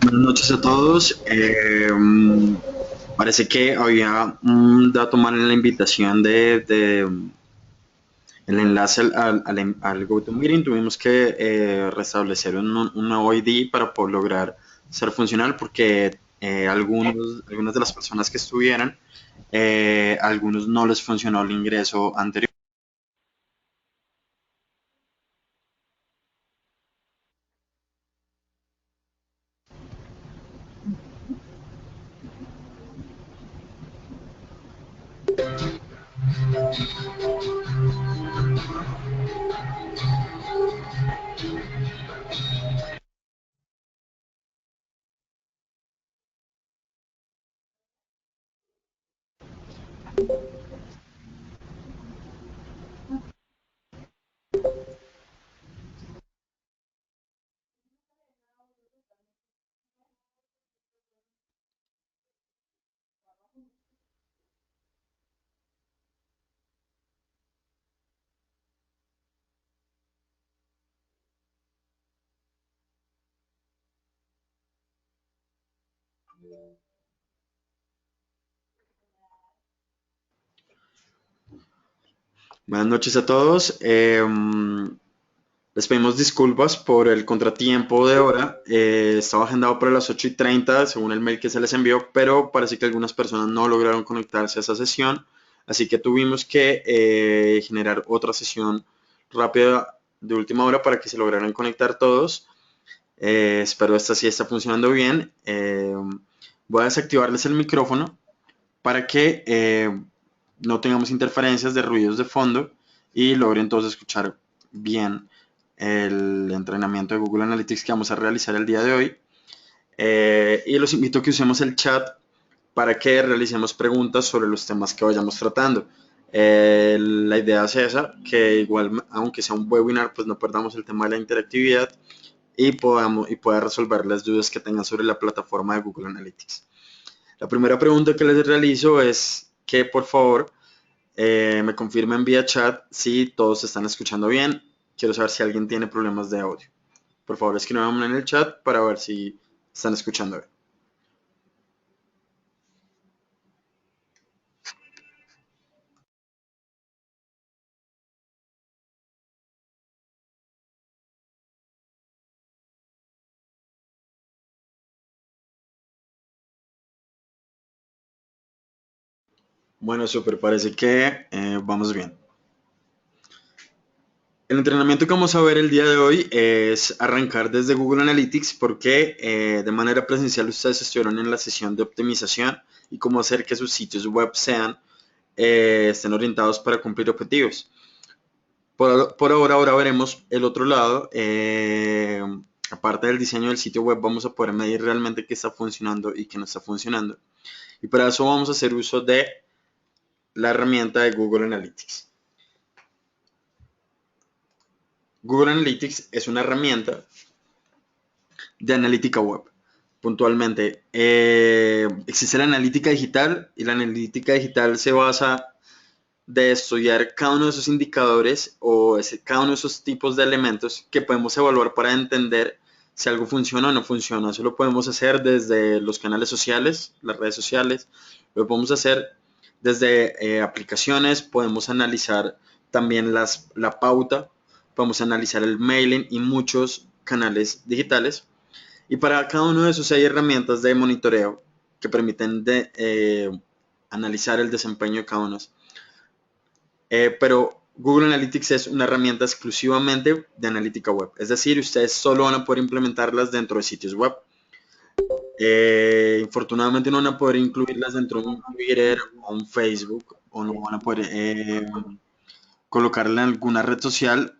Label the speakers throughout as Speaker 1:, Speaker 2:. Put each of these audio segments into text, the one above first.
Speaker 1: Buenas noches a todos. Parece que había un dato mal en la invitación el enlace al GoToMeeting. Tuvimos que restablecer un nuevo ID para poder lograr ser funcional porque algunas de las personas que estuvieran, algunos no les funcionó el ingreso anterior. Buenas noches a todos. Les pedimos disculpas por el contratiempo de hora. Estaba agendado para las 8:30 según el mail que se les envió, pero parece que algunas personas no lograron conectarse a esa sesión, así que tuvimos que generar otra sesión rápida de última hora para que se lograran conectar todos. Espero esta sí está funcionando bien. Voy a desactivarles el micrófono para que no tengamos interferencias de ruidos de fondo y logren todos escuchar bien el entrenamiento de Google Analytics que vamos a realizar el día de hoy. Y los invito a que usemos el chat para que realicemos preguntas sobre los temas que vayamos tratando. La idea es esa, que igual, aunque sea un webinar, pues no perdamos el tema de la interactividad y pueda resolver las dudas que tengan sobre la plataforma de Google Analytics. La primera pregunta que les realizo es que por favor me confirmen vía chat si todos se están escuchando bien. Quiero saber si alguien tiene problemas de audio. Por favor, escríbanme en el chat para ver si están escuchando bien. Bueno, súper, parece que vamos bien. El entrenamiento que vamos a ver el día de hoy es arrancar desde Google Analytics porque de manera presencial ustedes estuvieron en la sesión de optimización y cómo hacer que sus sitios web estén orientados para cumplir objetivos. Ahora veremos el otro lado. Aparte del diseño del sitio web, vamos a poder medir realmente qué está funcionando y qué no está funcionando. Y para eso vamos a hacer uso de la herramienta de Google Analytics. Google Analytics es una herramienta de analítica web. Puntualmente, existe la analítica digital y la analítica digital se basa de estudiar cada uno de esos indicadores o cada uno de esos tipos de elementos que podemos evaluar para entender si algo funciona o no funciona. Eso lo podemos hacer desde los canales sociales, las redes sociales, lo podemos hacer desde aplicaciones, podemos analizar también la pauta, podemos analizar el mailing y muchos canales digitales. Y para cada uno de esos hay herramientas de monitoreo que permiten analizar el desempeño de cada uno. Pero Google Analytics es una herramienta exclusivamente de analítica web. Es decir, ustedes solo van a poder implementarlas dentro de sitios web. Infortunadamente no van a poder incluirlas dentro de un Twitter o un Facebook o no van a poder colocarla en alguna red social,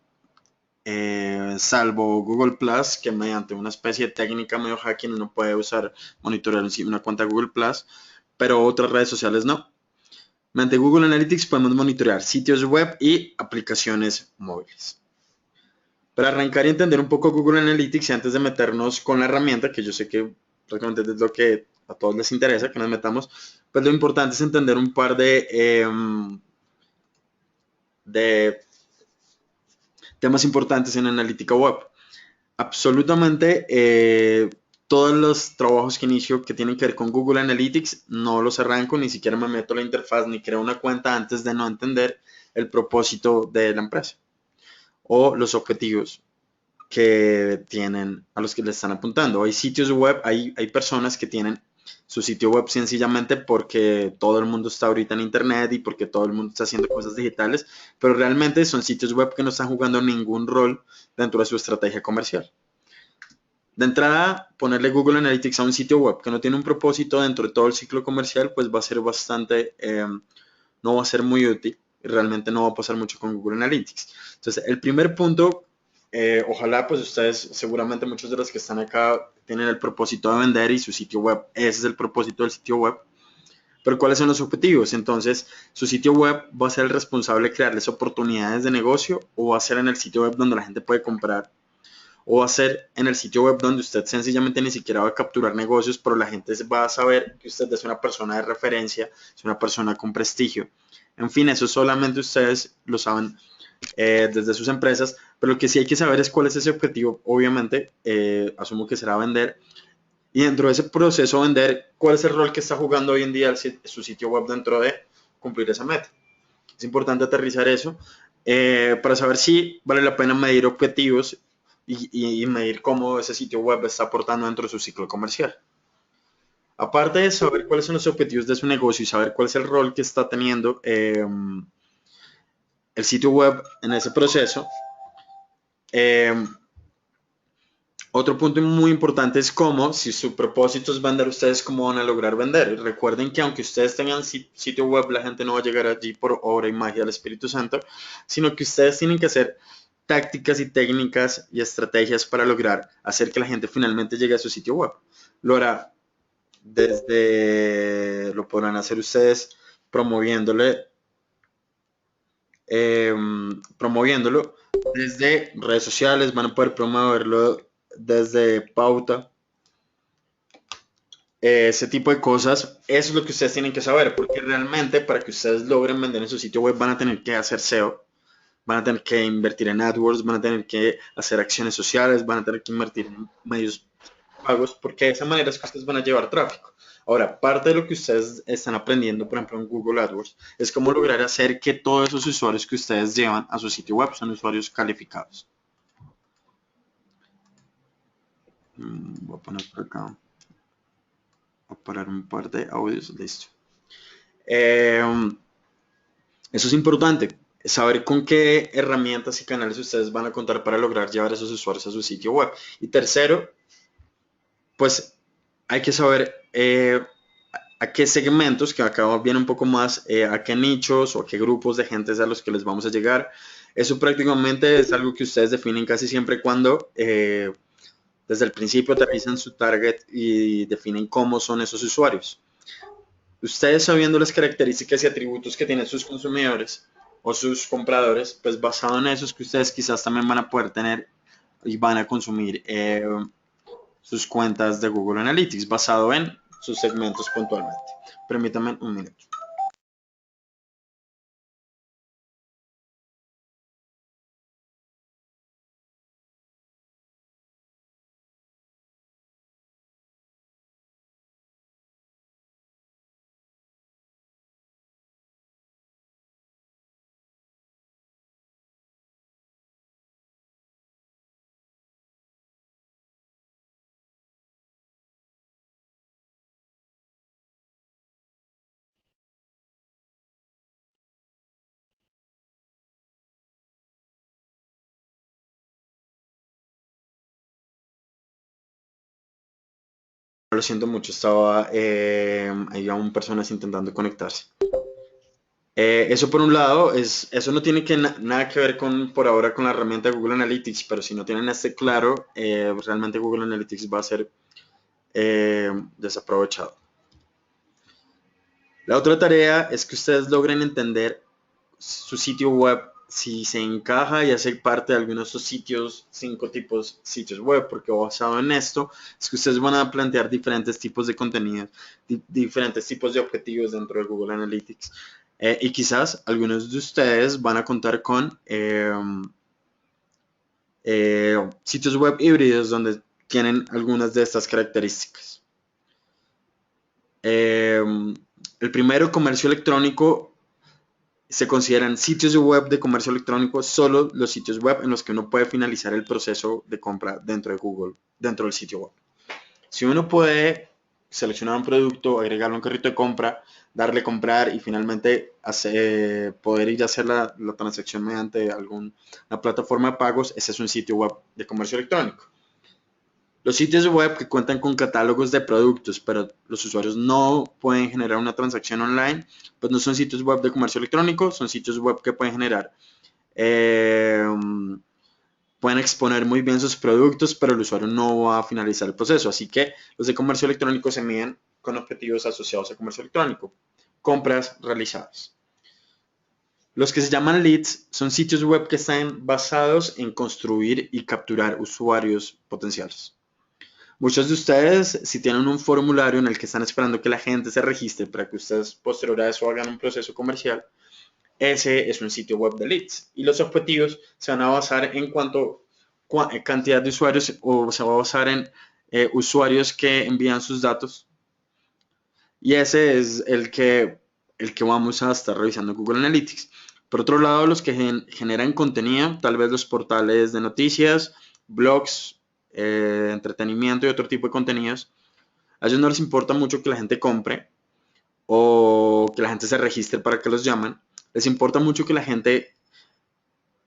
Speaker 1: salvo Google Plus, que mediante una especie de técnica medio hacking uno puede monitorear una cuenta Google Plus, pero otras redes sociales no. Mediante Google Analytics podemos monitorear sitios web y aplicaciones móviles. Para arrancar y entender un poco Google Analytics y antes de meternos con la herramienta, que yo sé que prácticamente es lo que a todos les interesa que nos metamos, pues lo importante es entender un par de temas importantes en analítica web. Absolutamente todos los trabajos que inicio que tienen que ver con Google Analytics no los arranco, ni siquiera me meto a la interfaz ni creo una cuenta antes de no entender el propósito de la empresa o los objetivos que tienen, a los que le están apuntando. Hay sitios web, hay personas que tienen su sitio web sencillamente porque todo el mundo está ahorita en internet y porque todo el mundo está haciendo cosas digitales, pero realmente son sitios web que no están jugando ningún rol dentro de su estrategia comercial. De entrada, ponerle Google Analytics a un sitio web que no tiene un propósito dentro de todo el ciclo comercial, pues va a ser bastante, no va a ser muy útil y realmente no va a pasar mucho con Google Analytics. Entonces, el primer punto, ojalá pues ustedes, seguramente muchos de los que están acá tienen el propósito de vender y su sitio web, ese es el propósito del sitio web. Pero ¿cuáles son los objetivos? Entonces, su sitio web va a ser el responsable de crearles oportunidades de negocio o va a ser en el sitio web donde la gente puede comprar o va a ser en el sitio web donde usted sencillamente ni siquiera va a capturar negocios, pero la gente va a saber que usted es una persona de referencia, es una persona con prestigio. En fin, eso solamente ustedes lo saben desde sus empresas, pero lo que sí hay que saber es cuál es ese objetivo. Obviamente, asumo que será vender. Y dentro de ese proceso de vender, ¿cuál es el rol que está jugando hoy en día su sitio web dentro de cumplir esa meta? Es importante aterrizar eso para saber si vale la pena medir objetivos y medir cómo ese sitio web está aportando dentro de su ciclo comercial. Aparte de saber cuáles son los objetivos de su negocio y saber cuál es el rol que está teniendo el sitio web en ese proceso, eh, otro punto muy importante es cómo, si su propósito es vender, ustedes cómo van a lograr vender. Recuerden que aunque ustedes tengan sitio web, la gente no va a llegar allí por obra y magia del Espíritu Santo, sino que ustedes tienen que hacer tácticas y técnicas y estrategias para lograr hacer que la gente finalmente llegue a su sitio web. Lo hará lo podrán hacer ustedes promoviéndole, eh, promoviéndolo desde redes sociales, van a poder promoverlo desde pauta, ese tipo de cosas. Eso es lo que ustedes tienen que saber, porque realmente para que ustedes logren vender en su sitio web van a tener que hacer SEO, van a tener que invertir en AdWords, van a tener que hacer acciones sociales, van a tener que invertir en medios pagos, porque de esa manera es que ustedes van a llevar tráfico. Ahora, parte de lo que ustedes están aprendiendo, por ejemplo, en Google AdWords, es cómo lograr hacer que todos esos usuarios que ustedes llevan a su sitio web son usuarios calificados. Voy a poner por acá, voy a parar un par de audios, listo. Eh, Eso es importante, saber con qué herramientas y canales ustedes van a contar para lograr llevar a esos usuarios a su sitio web. Y tercero, pues hay que saber a qué segmentos, que acá viene un poco más, a qué nichos o a qué grupos de gente es a los que les vamos a llegar. Eso prácticamente es algo que ustedes definen casi siempre cuando desde el principio aterrizan su target y definen cómo son esos usuarios. Ustedes sabiendo las características y atributos que tienen sus consumidores o sus compradores, pues basado en eso es que ustedes quizás también van a poder tener y van a consumir sus cuentas de Google Analytics basado en sus segmentos puntualmente. Permítanme un minuto. Lo siento mucho, estaba hay aún personas intentando conectarse. Eso por un lado, eso no tiene nada que ver con, por ahora con la herramienta de Google Analytics, pero si no tienen este claro, realmente Google Analytics va a ser desaprovechado. La otra tarea es que ustedes logren entender su sitio web si se encaja y hace parte de algunos de estos sitios, 5 tipos sitios web, porque basado en esto es que ustedes van a plantear diferentes tipos de contenidos, diferentes tipos de objetivos dentro de Google Analytics. Y quizás algunos de ustedes van a contar con sitios web híbridos donde tienen algunas de estas características. El primero, comercio electrónico. Se consideran sitios web de comercio electrónico solo los sitios web en los que uno puede finalizar el proceso de compra dentro de Google, dentro del sitio web. Si uno puede seleccionar un producto, agregarlo a un carrito de compra, darle comprar y finalmente poder ir a hacer la transacción mediante alguna plataforma de pagos, ese es un sitio web de comercio electrónico. Los sitios web que cuentan con catálogos de productos, pero los usuarios no pueden generar una transacción online, pues no son sitios web de comercio electrónico, son sitios web que pueden generar, eh, pueden exponer muy bien sus productos, pero el usuario no va a finalizar el proceso. Así que los de comercio electrónico se miden con objetivos asociados a comercio electrónico. Compras realizadas. Los que se llaman leads son sitios web que están basados en construir y capturar usuarios potenciales. Muchos de ustedes, si tienen un formulario en el que están esperando que la gente se registre para que ustedes posterior a eso hagan un proceso comercial, ese es un sitio web de leads. Y los objetivos se van a basar en cantidad de usuarios o se va a basar en usuarios que envían sus datos. Y ese es el que vamos a estar revisando en Google Analytics. Por otro lado, los que generan contenido, tal vez los portales de noticias, blogs, entretenimiento y otro tipo de contenidos, a ellos no les importa mucho que la gente compre o que la gente se registre para que los llamen. Les importa mucho que la gente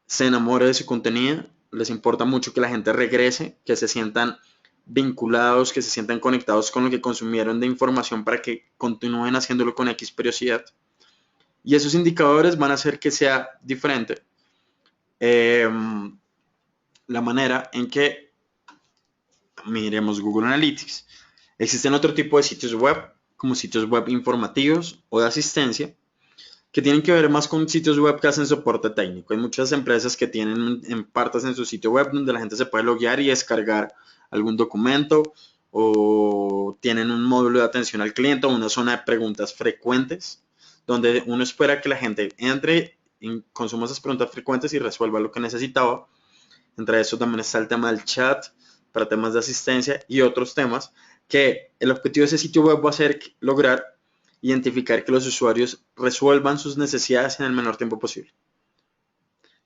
Speaker 1: se enamore de su contenido, les importa mucho que la gente regrese, que se sientan vinculados, que se sientan conectados con lo que consumieron de información para que continúen haciéndolo con X periodicidad. Y esos indicadores van a hacer que sea diferente la manera en que miremos Google Analytics. Existen otro tipo de sitios web, como sitios web informativos o de asistencia, que tienen que ver más con sitios web que hacen soporte técnico. Hay muchas empresas que tienen en partes en su sitio web donde la gente se puede loguear y descargar algún documento, o tienen un módulo de atención al cliente o una zona de preguntas frecuentes donde uno espera que la gente entre y consuma esas preguntas frecuentes y resuelva lo que necesitaba. Entre eso también está el tema del chat para temas de asistencia y otros temas que el objetivo de ese sitio web va a ser lograr identificar que los usuarios resuelvan sus necesidades en el menor tiempo posible.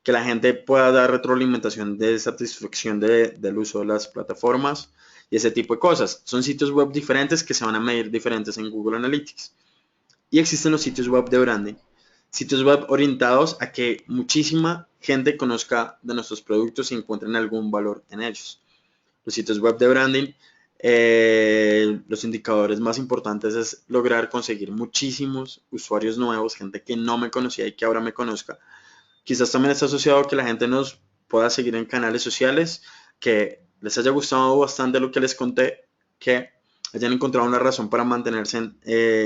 Speaker 1: Que la gente pueda dar retroalimentación de satisfacción del uso de las plataformas y ese tipo de cosas. Son sitios web diferentes que se van a medir diferentes en Google Analytics. Y existen los sitios web de branding. Sitios web orientados a que muchísima gente conozca de nuestros productos y encuentren algún valor en ellos. Los sitios web de branding, los indicadores más importantes es lograr conseguir muchísimos usuarios nuevos, gente que no me conocía y que ahora me conozca. Quizás también está asociado a que la gente nos pueda seguir en canales sociales, que les haya gustado bastante lo que les conté, que hayan encontrado una razón para mantenerse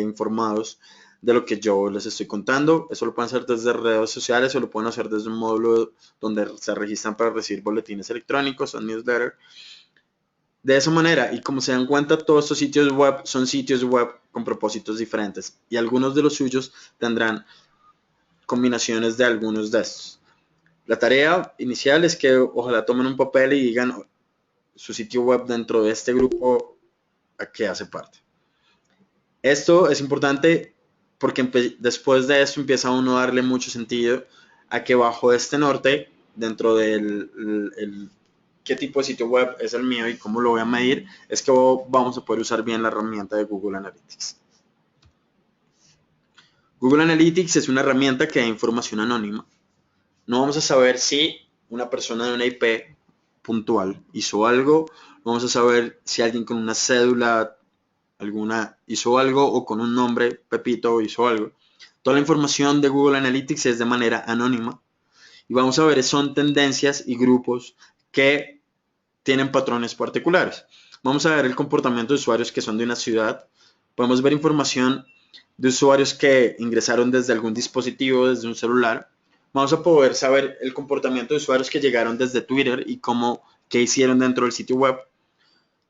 Speaker 1: informados de lo que yo les estoy contando. Eso lo pueden hacer desde redes sociales o lo pueden hacer desde un módulo donde se registran para recibir boletines electrónicos o newsletter. De esa manera, y como se dan cuenta, todos estos sitios web son sitios web con propósitos diferentes y algunos de los suyos tendrán combinaciones de algunos de estos. La tarea inicial es que ojalá tomen un papel y digan su sitio web dentro de este grupo a que hace parte. Esto es importante porque después de esto empieza uno a darle mucho sentido a que bajo este norte, dentro del qué tipo de sitio web es el mío y cómo lo voy a medir, es que vamos a poder usar bien la herramienta de Google Analytics. Google Analytics es una herramienta que da información anónima. No vamos a saber si una persona de una IP puntual hizo algo, no vamos a saber si alguien con una cédula alguna hizo algo o con un nombre Pepito hizo algo. Toda la información de Google Analytics es de manera anónima y vamos a ver son tendencias y grupos que tienen patrones particulares. Vamos a ver el comportamiento de usuarios que son de una ciudad. Podemos ver información de usuarios que ingresaron desde algún dispositivo, desde un celular. vamos a poder saber el comportamiento de usuarios que llegaron desde Twitter y qué hicieron dentro del sitio web.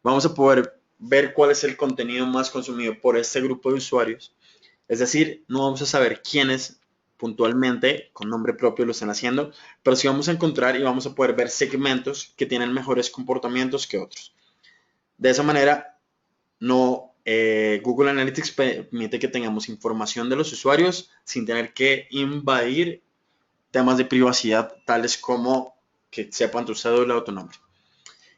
Speaker 1: Vamos a poder ver cuál es el contenido más consumido por este grupo de usuarios. Es decir, no vamos a saber quiénes puntualmente con nombre propio lo están haciendo, pero sí vamos a encontrar y vamos a poder ver segmentos que tienen mejores comportamientos que otros. De esa manera, Google Analytics permite que tengamos información de los usuarios sin tener que invadir temas de privacidad tales como que sepan tu cédula o tu nombre.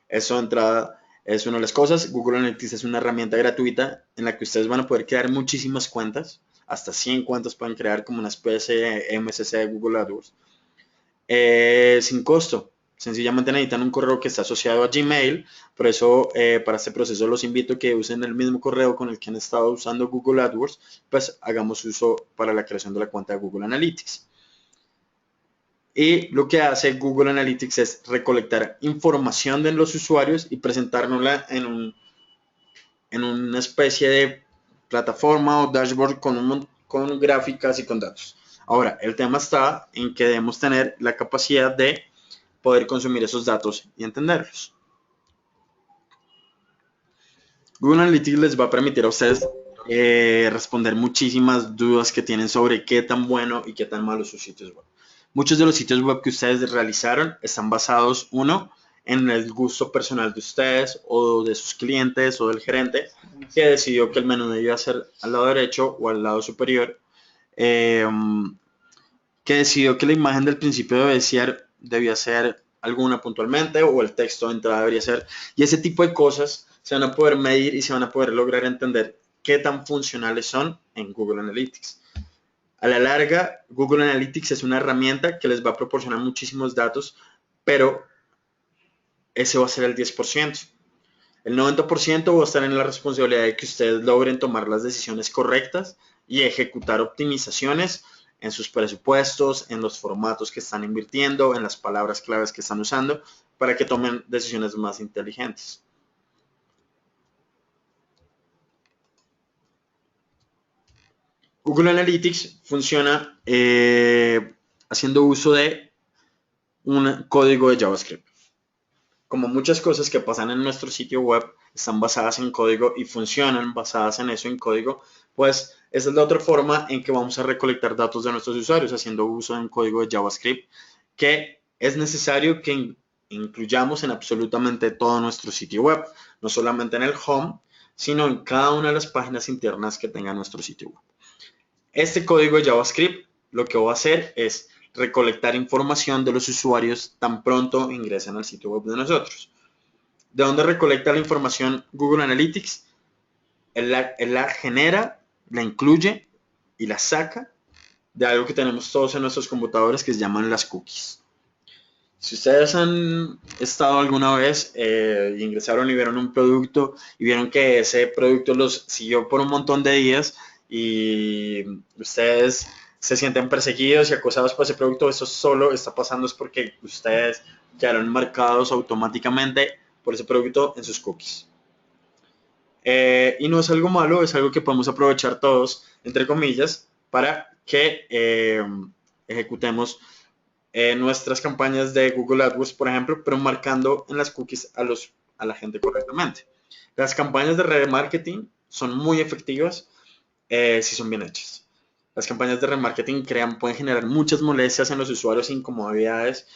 Speaker 1: Eso de entrada es una de las cosas. Google Analytics es una herramienta gratuita en la que ustedes van a poder crear muchísimas cuentas. Hasta 100 cuentas pueden crear como una especie de MCC de Google AdWords. Sin costo. Sencillamente necesitan un correo que está asociado a Gmail. Por eso, para este proceso los invito a que usen el mismo correo con el que han estado usando Google AdWords. Pues hagamos uso para la creación de la cuenta de Google Analytics. Y lo que hace Google Analytics es recolectar información de los usuarios y presentárnosla en una especie de plataforma o dashboard con gráficas y con datos. Ahora, el tema está en que debemos tener la capacidad de poder consumir esos datos y entenderlos. Google Analytics les va a permitir a ustedes responder muchísimas dudas que tienen sobre qué tan bueno y qué tan malo sus sitios web. Muchos de los sitios web que ustedes realizaron están basados, uno, en el gusto personal de ustedes o de sus clientes o del gerente que decidió que el menú debía ser al lado derecho o al lado superior, eh, que decidió que la imagen del principio debía ser alguna puntualmente o el texto de entrada debería ser, y ese tipo de cosas se van a poder medir y se van a poder lograr entender qué tan funcionales son en Google Analytics. A la larga, Google Analytics es una herramienta que les va a proporcionar muchísimos datos, pero ese va a ser el 10%. El 90% va a estar en la responsabilidad de que ustedes logren tomar las decisiones correctas y ejecutar optimizaciones en sus presupuestos, en los formatos que están invirtiendo, en las palabras claves que están usando, para que tomen decisiones más inteligentes. Google Analytics funciona haciendo uso de un código de JavaScript. Como muchas cosas que pasan en nuestro sitio web están basadas en código y funcionan basadas en eso en código, pues esa es la otra forma en que vamos a recolectar datos de nuestros usuarios haciendo uso de un código de JavaScript que es necesario que incluyamos en absolutamente todo nuestro sitio web, no solamente en el home, sino en cada una de las páginas internas que tenga nuestro sitio web. Este código de JavaScript lo que va a hacer es recolectar información de los usuarios tan pronto ingresan al sitio web de nosotros. ¿De dónde recolecta la información Google Analytics? Él la genera, la incluye y la saca de algo que tenemos todos en nuestros computadores que se llaman las cookies. Si ustedes han estado alguna vez ingresaron y vieron un producto y vieron que ese producto los siguió por un montón de días y ustedes se sienten perseguidos y acosados por ese producto, eso solo está pasando es porque ustedes quedaron marcados automáticamente por ese producto en sus cookies. Y no es algo malo, es algo que podemos aprovechar todos, entre comillas, para que ejecutemos nuestras campañas de Google AdWords, por ejemplo, pero marcando en las cookies a la gente correctamente. Las campañas de remarketing son muy efectivas si son bien hechas. Las campañas de remarketing pueden generar muchas molestias en los usuarios e incomodidades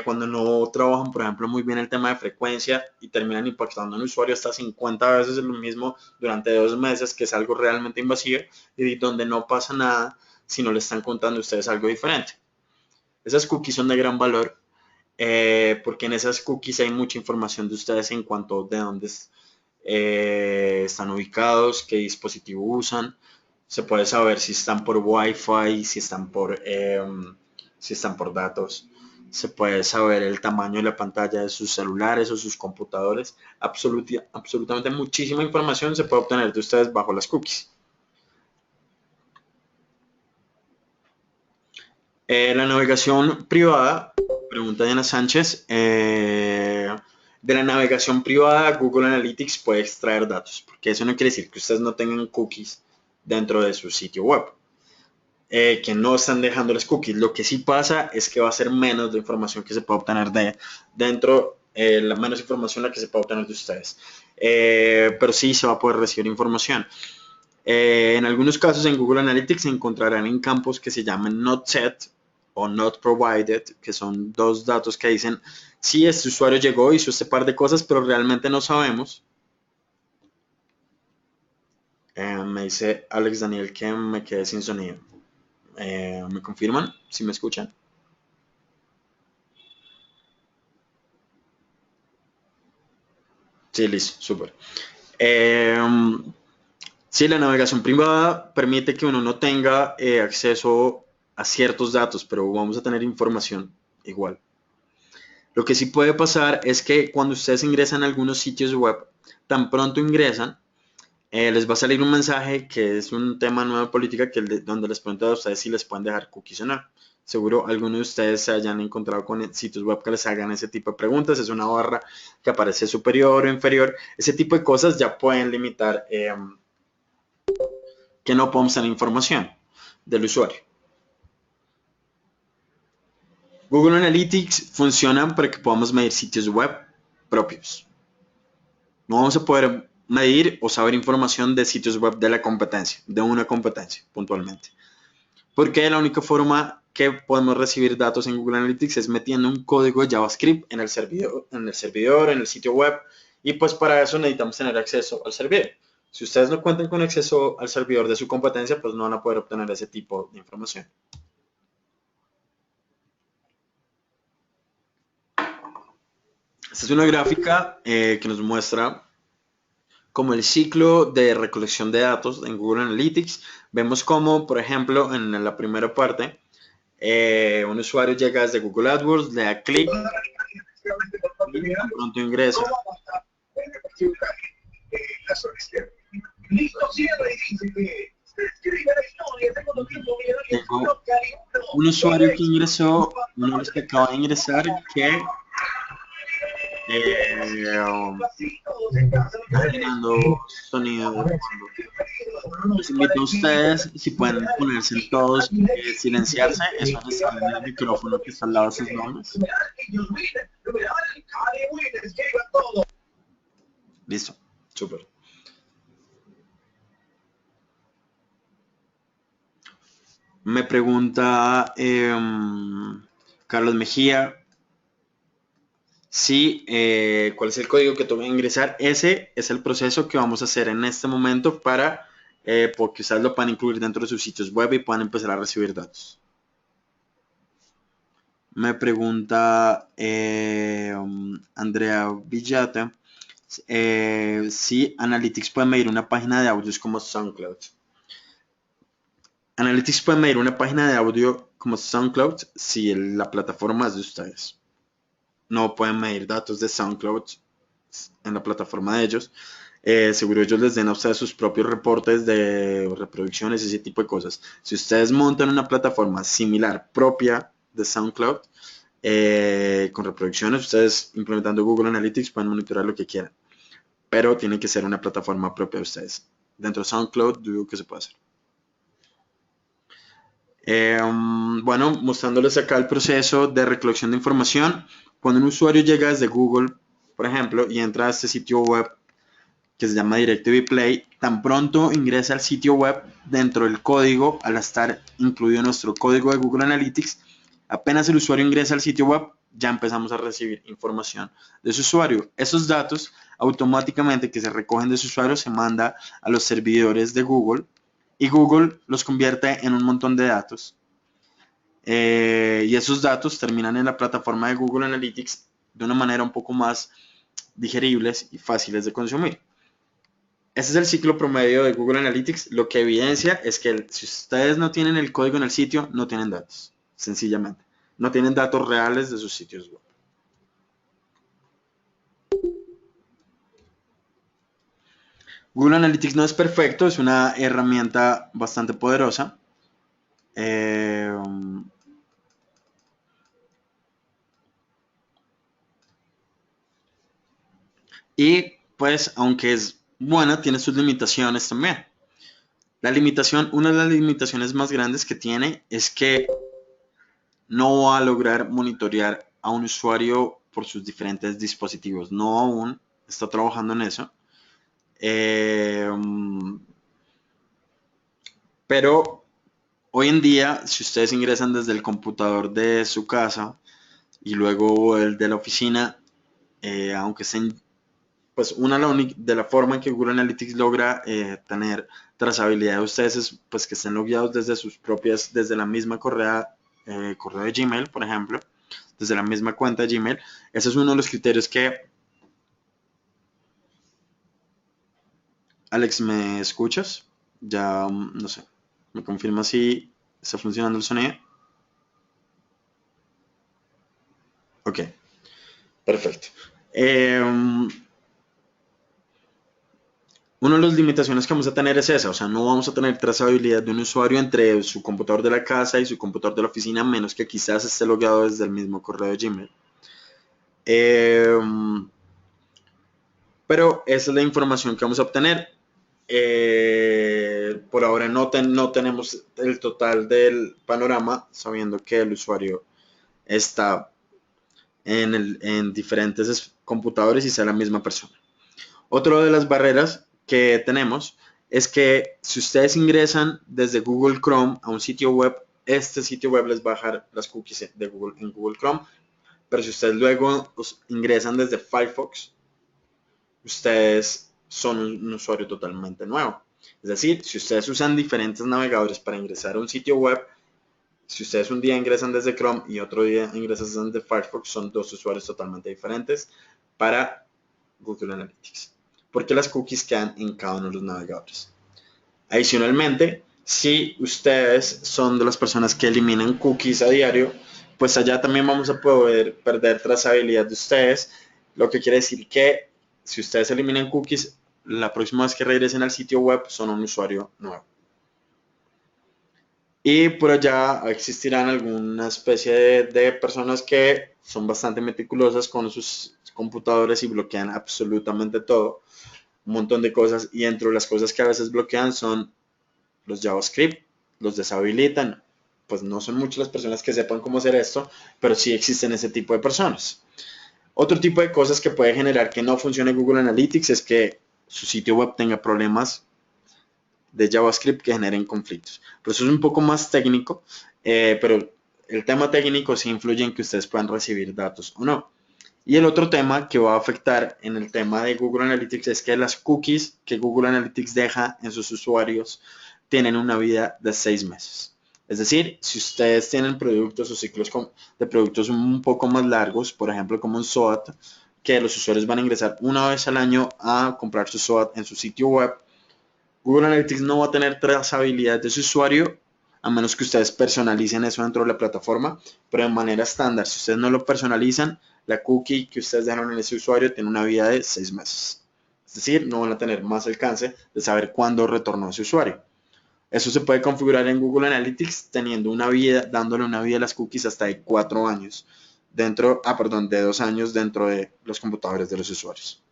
Speaker 1: cuando no trabajan, por ejemplo, muy bien el tema de frecuencia y terminan impactando al usuario hasta 50 veces lo mismo durante 2 meses, que es algo realmente invasivo y donde no pasa nada si no le están contando a ustedes algo diferente. Esas cookies son de gran valor porque en esas cookies hay mucha información de ustedes en cuanto de dónde están ubicados, qué dispositivo usan. Se puede saber si están por Wi-Fi, si están por datos. Se puede saber el tamaño de la pantalla de sus celulares o sus computadores. Absolutamente muchísima información se puede obtener de ustedes bajo las cookies. La navegación privada, pregunta Diana Sánchez, de la navegación privada Google Analytics puede extraer datos, porque eso no quiere decir que ustedes no tengan cookies dentro de su sitio web. que no están dejando las cookies. Lo que sí pasa es que va a ser menos de información que se puede obtener de dentro, la menos información la que se puede obtener de ustedes. Pero sí se va a poder recibir información. En algunos casos en Google Analytics se encontrarán en campos que se llaman not set o not provided, que son dos datos que dicen si este usuario llegó, hizo este par de cosas, pero realmente no sabemos. Me dice Alex Daniel que me quedé sin sonido. ¿Me confirman si me escuchan? Sí, listo, súper. Eh, sí, la navegación privada permite que uno no tenga acceso a ciertos datos, pero vamos a tener información igual. Lo que sí puede pasar es que cuando ustedes ingresan a algunos sitios web, tan pronto ingresan, les va a salir un mensaje que es un tema nuevo de política donde les pregunta a ustedes si les pueden dejar cookies o no. Seguro algunos de ustedes se hayan encontrado con sitios web que les hagan ese tipo de preguntas. Es una barra que aparece superior o inferior. Ese tipo de cosas ya pueden limitar que no podemos tener información del usuario. Google Analytics funciona para que podamos medir sitios web propios. No vamos a poder medir o saber información de sitios web de la competencia, de una competencia puntualmente. Porque la única forma que podemos recibir datos en Google Analytics es metiendo un código de JavaScript en el sitio web, y pues para eso necesitamos tener acceso al servidor. Si ustedes no cuentan con acceso al servidor de su competencia, pues no van a poder obtener ese tipo de información. Esta es una gráfica que nos muestra como el ciclo de recolección de datos en Google Analytics. Vemos como, por ejemplo, en la primera parte, un usuario llega desde Google AdWords, le da clic y tan pronto ingresa. Tengo un usuario que ingresó, uno de los que acaba de ingresar, que está generando sonido de fondo. Les invito a ustedes, si pueden ponerse en todos, silenciarse, eso les sale en el micrófono que está al lado de sus nombres. Listo, súper. Me pregunta Carlos Mejía si cuál es el código que tengo que ingresar. Ese es el proceso que vamos a hacer en este momento para porque ustedes lo puedan incluir dentro de sus sitios web y puedan empezar a recibir datos. Me pregunta Andrea Villata si Analytics puede medir una página de audios como SoundCloud. Analytics puede medir una página de audio como SoundCloud si la plataforma es de ustedes. No pueden medir datos de SoundCloud en la plataforma de ellos. Seguro ellos les den a ustedes sus propios reportes de reproducciones y ese tipo de cosas. Si ustedes montan una plataforma similar propia de SoundCloud, con reproducciones, ustedes implementando Google Analytics pueden monitorar lo que quieran, pero tiene que ser una plataforma propia de ustedes. Dentro de SoundCloud dudo que se pueda hacer. Bueno, mostrándoles acá el proceso de recolección de información. Cuando un usuario llega desde Google, por ejemplo, y entra a este sitio web que se llama DirecTV Play, tan pronto ingresa al sitio web, dentro del código, al estar incluido nuestro código de Google Analytics, apenas el usuario ingresa al sitio web, ya empezamos a recibir información de su usuario. Esos datos automáticamente que se recogen de su usuario se manda a los servidores de Google, y Google los convierte en un montón de datos. Y esos datos terminan en la plataforma de Google Analytics de una manera un poco más digeribles y fáciles de consumir. Ese es el ciclo promedio de Google Analytics. Lo que evidencia es que si ustedes no tienen el código en el sitio, no tienen datos, sencillamente. No tienen datos reales de sus sitios web. Google Analytics no es perfecto, es una herramienta bastante poderosa. Eh, y pues, aunque es buena, tiene sus limitaciones también. Una de las limitaciones más grandes que tiene es que no va a lograr monitorear a un usuario por sus diferentes dispositivos. No aún, está trabajando en eso. Eh, pero hoy en día, si ustedes ingresan desde el computador de su casa y luego el de la oficina, aunque estén, pues una de la forma en que Google Analytics logra tener trazabilidad de ustedes es pues que estén logueados desde sus propias, desde la misma correo de Gmail, por ejemplo, desde la misma cuenta de Gmail. Ese es uno de los criterios que, Alex, ¿me escuchas? Ya, no sé, me confirma si está funcionando el sonido. Ok, perfecto. Una de las limitaciones que vamos a tener es esa, o sea, no vamos a tener trazabilidad de un usuario entre su computador de la casa y su computador de la oficina, menos que quizás esté logueado desde el mismo correo de Gmail. Eh, pero esa es la información que vamos a obtener. Por ahora no tenemos el total del panorama, sabiendo que el usuario está en diferentes computadores y sea la misma persona. Otra de las barreras que tenemos es que si ustedes ingresan desde Google Chrome a un sitio web, este sitio web les va a bajar las cookies de Google en Google Chrome, pero si ustedes luego ingresan desde Firefox, ustedes son un usuario totalmente nuevo. Es decir, si ustedes usan diferentes navegadores para ingresar a un sitio web, si ustedes un día ingresan desde Chrome y otro día ingresan desde Firefox, son dos usuarios totalmente diferentes para Google Analytics, porque las cookies quedan en cada uno de los navegadores. Adicionalmente, si ustedes son de las personas que eliminan cookies a diario, pues allá también vamos a poder perder trazabilidad de ustedes, lo que quiere decir que si ustedes eliminan cookies, la próxima vez que regresen al sitio web son un usuario nuevo. Y por allá existirán alguna especie de personas que son bastante meticulosas con sus computadores y bloquean absolutamente todo, un montón de cosas, y entre las cosas que a veces bloquean son los JavaScript, los deshabilitan. Pues no son muchas las personas que sepan cómo hacer esto, pero sí existen ese tipo de personas. Otro tipo de cosas que puede generar que no funcione Google Analytics es que su sitio web tenga problemas de JavaScript que generen conflictos. Pero eso es un poco más técnico, pero el tema técnico sí influye en que ustedes puedan recibir datos o no. Y el otro tema que va a afectar en el tema de Google Analytics es que las cookies que Google Analytics deja en sus usuarios tienen una vida de 6 meses. Es decir, si ustedes tienen productos o ciclos de productos un poco más largos, por ejemplo como un SOAT, que los usuarios van a ingresar una vez al año a comprar su SOAT en su sitio web, Google Analytics no va a tener trazabilidad de su usuario a menos que ustedes personalicen eso dentro de la plataforma, pero de manera estándar, si ustedes no lo personalizan, la cookie que ustedes dejaron en ese usuario tiene una vida de 6 meses. Es decir, no van a tener más alcance de saber cuándo retornó ese usuario. Eso se puede configurar en Google Analytics teniendo una vida, dándole una vida a las cookies hasta de 4 años de 2 años dentro de los computadores de los usuarios.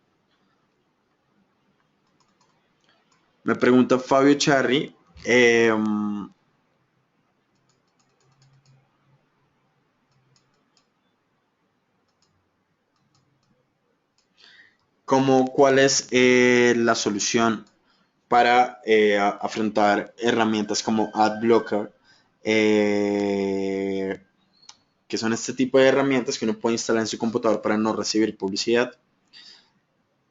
Speaker 1: Me pregunta Fabio Charri, ¿cuál es la solución para afrontar herramientas como AdBlocker, eh, que son este tipo de herramientas que uno puede instalar en su computador para no recibir publicidad?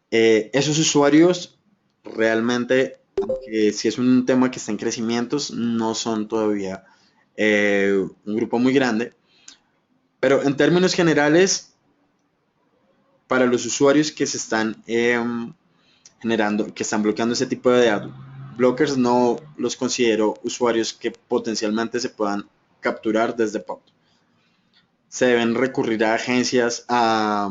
Speaker 1: Esos usuarios realmente, aunque si es un tema que está en crecimientos, no son todavía un grupo muy grande, pero en términos generales, para los usuarios que se están generando, que están bloqueando ese tipo de ad blockers, no los considero usuarios que potencialmente se puedan capturar desde Pauta. Se deben recurrir a agencias, a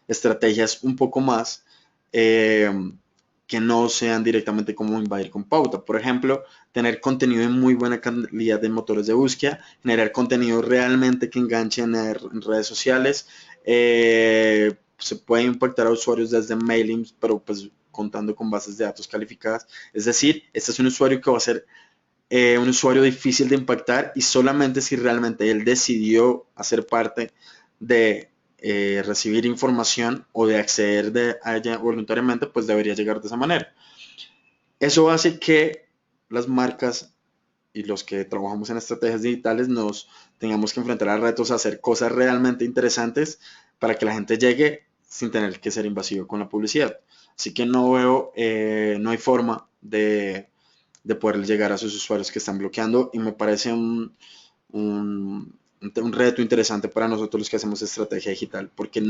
Speaker 1: estrategias un poco más que no sean directamente como invadir con pauta. Por ejemplo, tener contenido de muy buena calidad en motores de búsqueda, generar contenido realmente que enganche en redes sociales. Se puede impactar a usuarios desde mailings, pero pues contando con bases de datos calificadas. Es decir, este es un usuario que va a ser un usuario difícil de impactar y solamente si realmente él decidió hacer parte de recibir información o de acceder a ella voluntariamente, pues debería llegar de esa manera. Eso hace que las marcas y los que trabajamos en estrategias digitales nos tengamos que enfrentar a retos a hacer cosas realmente interesantes para que la gente llegue sin tener que ser invasivo con la publicidad. Así que no veo, no hay forma de poder llegar a esos usuarios que están bloqueando y me parece un reto interesante para nosotros los que hacemos estrategia digital, porque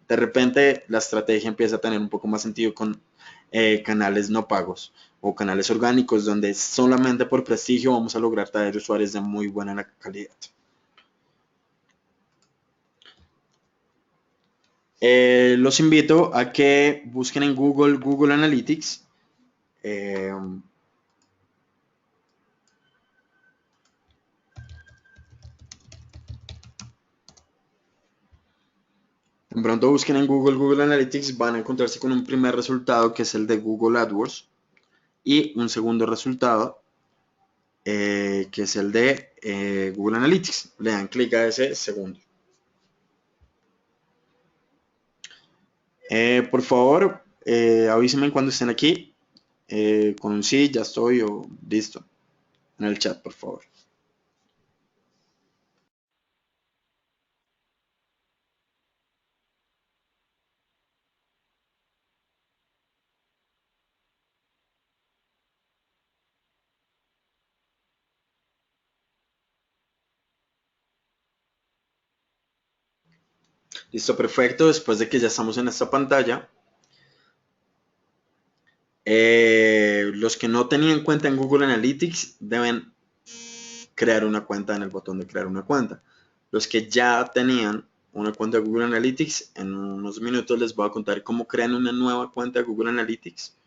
Speaker 1: de repente la estrategia empieza a tener un poco más sentido con canales no pagos o canales orgánicos donde solamente por prestigio vamos a lograr traer usuarios de muy buena calidad. Los invito a que busquen en Google Analytics. Eh, Tan pronto busquen en Google Analytics, van a encontrarse con un primer resultado que es el de Google AdWords y un segundo resultado que es el de Google Analytics. Le dan clic a ese segundo. Por favor, avísenme cuando estén aquí con un sí, ya estoy o listo en el chat, por favor. Listo, perfecto. Después de que ya estamos en esta pantalla, los que no tenían cuenta en Google Analytics deben crear una cuenta en el botón de crear una cuenta. Los que ya tenían una cuenta de Google Analytics, en unos minutos les voy a contar cómo crean una nueva cuenta de Google Analytics.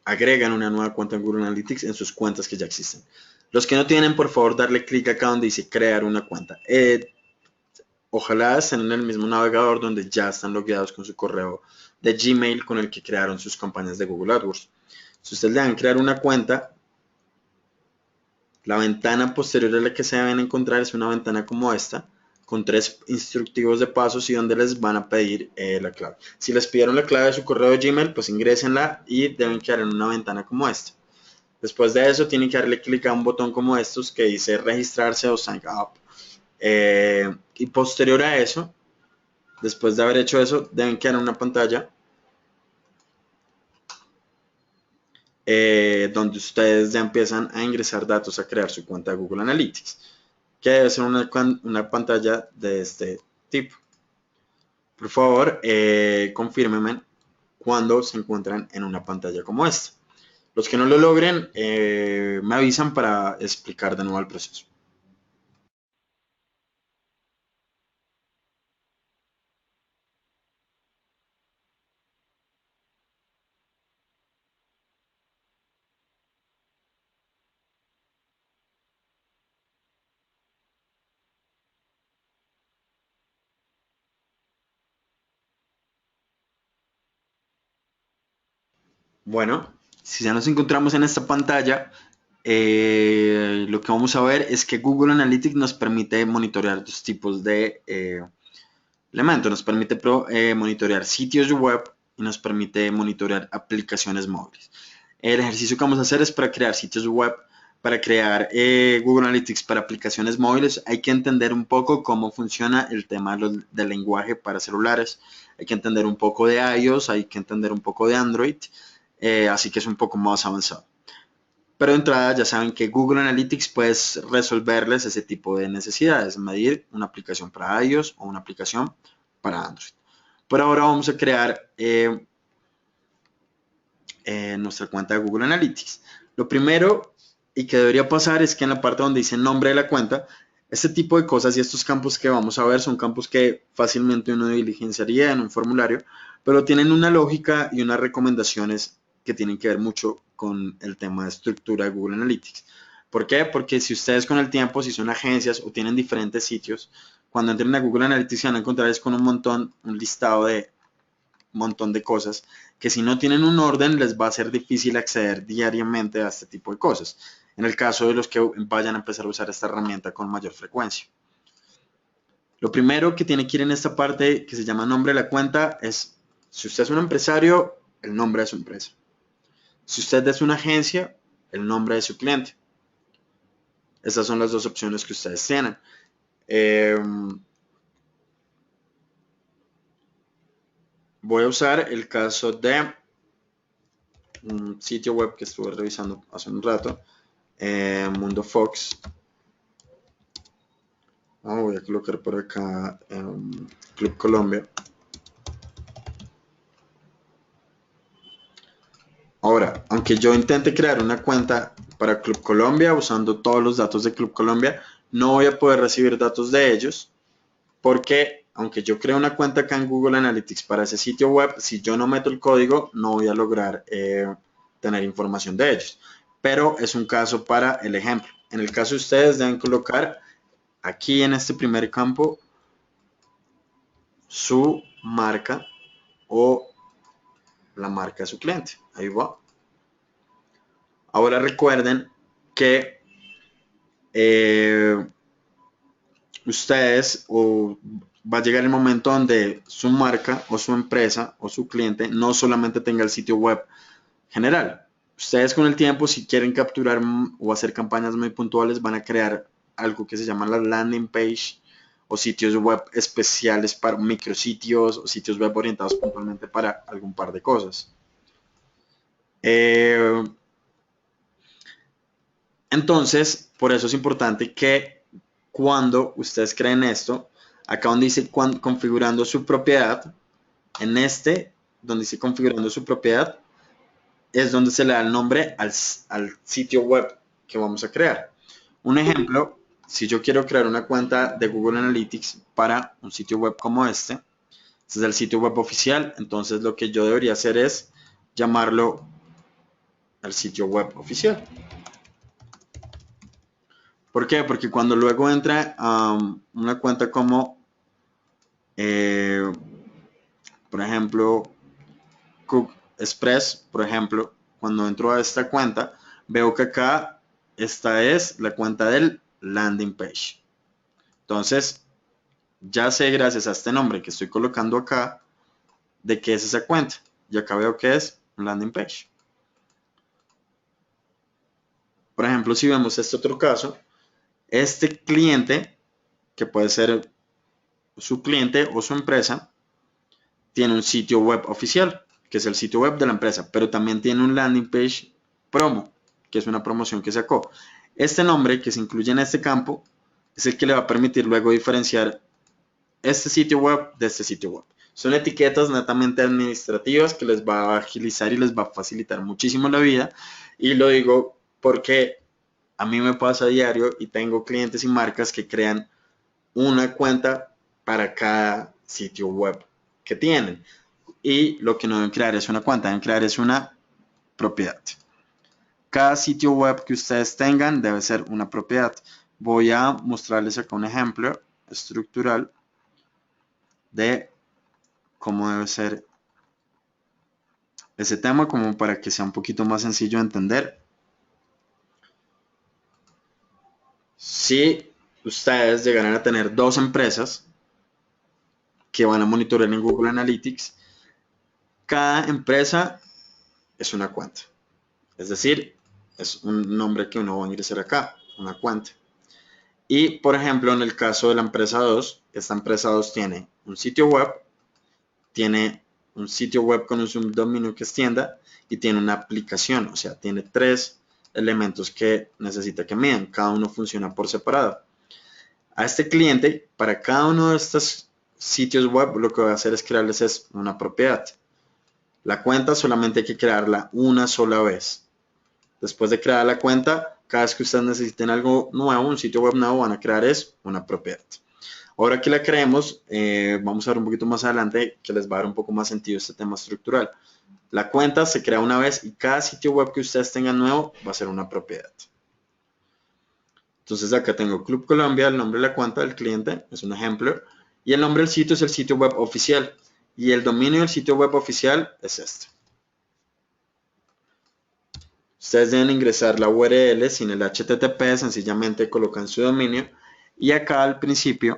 Speaker 1: Agregan una nueva cuenta en Google Analytics en sus cuentas que ya existen. Los que no tienen, por favor, darle clic acá donde dice crear una cuenta. Ojalá estén en el mismo navegador donde ya están logueados con su correo de Gmail con el que crearon sus campañas de Google AdWords. Si ustedes le dan crear una cuenta, la ventana posterior a la que se deben encontrar es una ventana como esta, con 3 instructivos de pasos y donde les van a pedir la clave. Si les pidieron la clave de su correo de Gmail, pues ingrésenla y deben quedar en una ventana como esta. Después de eso, tienen que darle clic a un botón como estos que dice registrarse o sign up. Y posterior a eso, después de haber hecho eso, deben quedar en una pantalla donde ustedes ya empiezan a ingresar datos a crear su cuenta de Google Analytics, que debe ser una pantalla de este tipo. Por favor, confírmenme cuando se encuentran en una pantalla como esta. Los que no lo logren, me avisan para explicar de nuevo el proceso. Bueno, si ya nos encontramos en esta pantalla, lo que vamos a ver es que Google Analytics nos permite monitorear dos tipos de elementos. Nos permite monitorear sitios web y nos permite monitorear aplicaciones móviles. El ejercicio que vamos a hacer es para crear sitios web, para crear Google Analytics para aplicaciones móviles. Hay que entender un poco cómo funciona el tema del lenguaje para celulares. Hay que entender un poco de iOS, hay que entender un poco de Android. Así que es un poco más avanzado. Pero de entrada ya saben que Google Analytics puede resolverles ese tipo de necesidades, medir una aplicación para iOS o una aplicación para Android. Por ahora vamos a crear nuestra cuenta de Google Analytics. Lo primero y que debería pasar es que en la parte donde dice nombre de la cuenta, este tipo de cosas y estos campos que vamos a ver son campos que fácilmente uno diligenciaría en un formulario, pero tienen una lógica y unas recomendaciones que tienen que ver mucho con el tema de estructura de Google Analytics. ¿Por qué? Porque si ustedes con el tiempo, si son agencias o tienen diferentes sitios, cuando entren a Google Analytics se van a encontrar con un montón, un listado de montón de cosas que si no tienen un orden les va a ser difícil acceder diariamente a este tipo de cosas. En el caso de los que vayan a empezar a usar esta herramienta con mayor frecuencia. Lo primero que tiene que ir en esta parte que se llama nombre de la cuenta es, si usted es un empresario, el nombre de su empresa. Si usted es una agencia, el nombre de su cliente. Esas son las dos opciones que ustedes tienen. Voy a usar el caso de un sitio web que estuve revisando hace un rato, Mundo Fox. Voy a colocar por acá Club Colombia. Ahora, aunque yo intente crear una cuenta para Club Colombia usando todos los datos de Club Colombia, no voy a poder recibir datos de ellos porque aunque yo cree una cuenta acá en Google Analytics para ese sitio web, si yo no meto el código no voy a lograr tener información de ellos. Pero es un caso para el ejemplo. En el caso de ustedes deben colocar aquí en este primer campo su marca o la marca de su cliente. Ahí va. Ahora recuerden que ustedes o va a llegar el momento donde su marca o su empresa o su cliente no solamente tenga el sitio web general. Ustedes con el tiempo, si quieren capturar o hacer campañas muy puntuales, van a crear algo que se llama la landing page o sitios web especiales para micrositios o sitios web orientados puntualmente para algún par de cosas. Entonces, por eso es importante que cuando ustedes creen esto, acá donde dice configurando su propiedad, en este, donde dice configurando su propiedad, es donde se le da el nombre al sitio web que vamos a crear. Un ejemplo, si yo quiero crear una cuenta de Google Analytics para un sitio web como este es el sitio web oficial, entonces lo que yo debería hacer es llamarlo el sitio web oficial. ¿Por qué? Porque cuando luego entra una cuenta como, por ejemplo, Cook Express, por ejemplo, cuando entro a esta cuenta, veo que acá esta es la cuenta del landing page. Entonces, ya sé gracias a este nombre que estoy colocando acá de qué es esa cuenta. Y acá veo que es un landing page. Por ejemplo, si vemos este otro caso, este cliente, que puede ser su cliente o su empresa, tiene un sitio web oficial, que es el sitio web de la empresa, pero también tiene un landing page promo, que es una promoción que sacó. Este nombre que se incluye en este campo es el que le va a permitir luego diferenciar este sitio web de este sitio web. Son etiquetas netamente administrativas que les va a agilizar y les va a facilitar muchísimo la vida. Y lo digo porque a mí me pasa a diario y tengo clientes y marcas que crean una cuenta para cada sitio web que tienen. Y lo que no deben crear es una cuenta, deben crear es una propiedad. Cada sitio web que ustedes tengan debe ser una propiedad. Voy a mostrarles acá un ejemplo estructural de cómo debe ser ese tema, como para que sea un poquito más sencillo de entender. Si ustedes llegaran a tener dos empresas que van a monitorear en Google Analytics, cada empresa es una cuenta. Es decir, es un nombre que uno va a ingresar acá, una cuenta. Y, por ejemplo, en el caso de la empresa 2, esta empresa 2 tiene un sitio web, tiene un sitio web con un subdominio que es tienda y tiene una aplicación, o sea, tiene tres elementos que necesita que midan. Cada uno funciona por separado. A este cliente, para cada uno de estos sitios web, lo que voy a hacer es crearles es una propiedad. La cuenta solamente hay que crearla una sola vez. Después de crear la cuenta, cada vez que ustedes necesiten algo nuevo, un sitio web nuevo, van a crear es una propiedad. Ahora que la creemos, vamos a ver un poquito más adelante que les va a dar un poco más sentido este tema estructural. La cuenta se crea una vez y cada sitio web que ustedes tengan nuevo va a ser una propiedad. Entonces acá tengo Club Colombia, el nombre de la cuenta del cliente, es un ejemplo, y el nombre del sitio es el sitio web oficial. Y el dominio del sitio web oficial es este. Ustedes deben ingresar la URL sin el HTTP, sencillamente colocan su dominio y acá al principio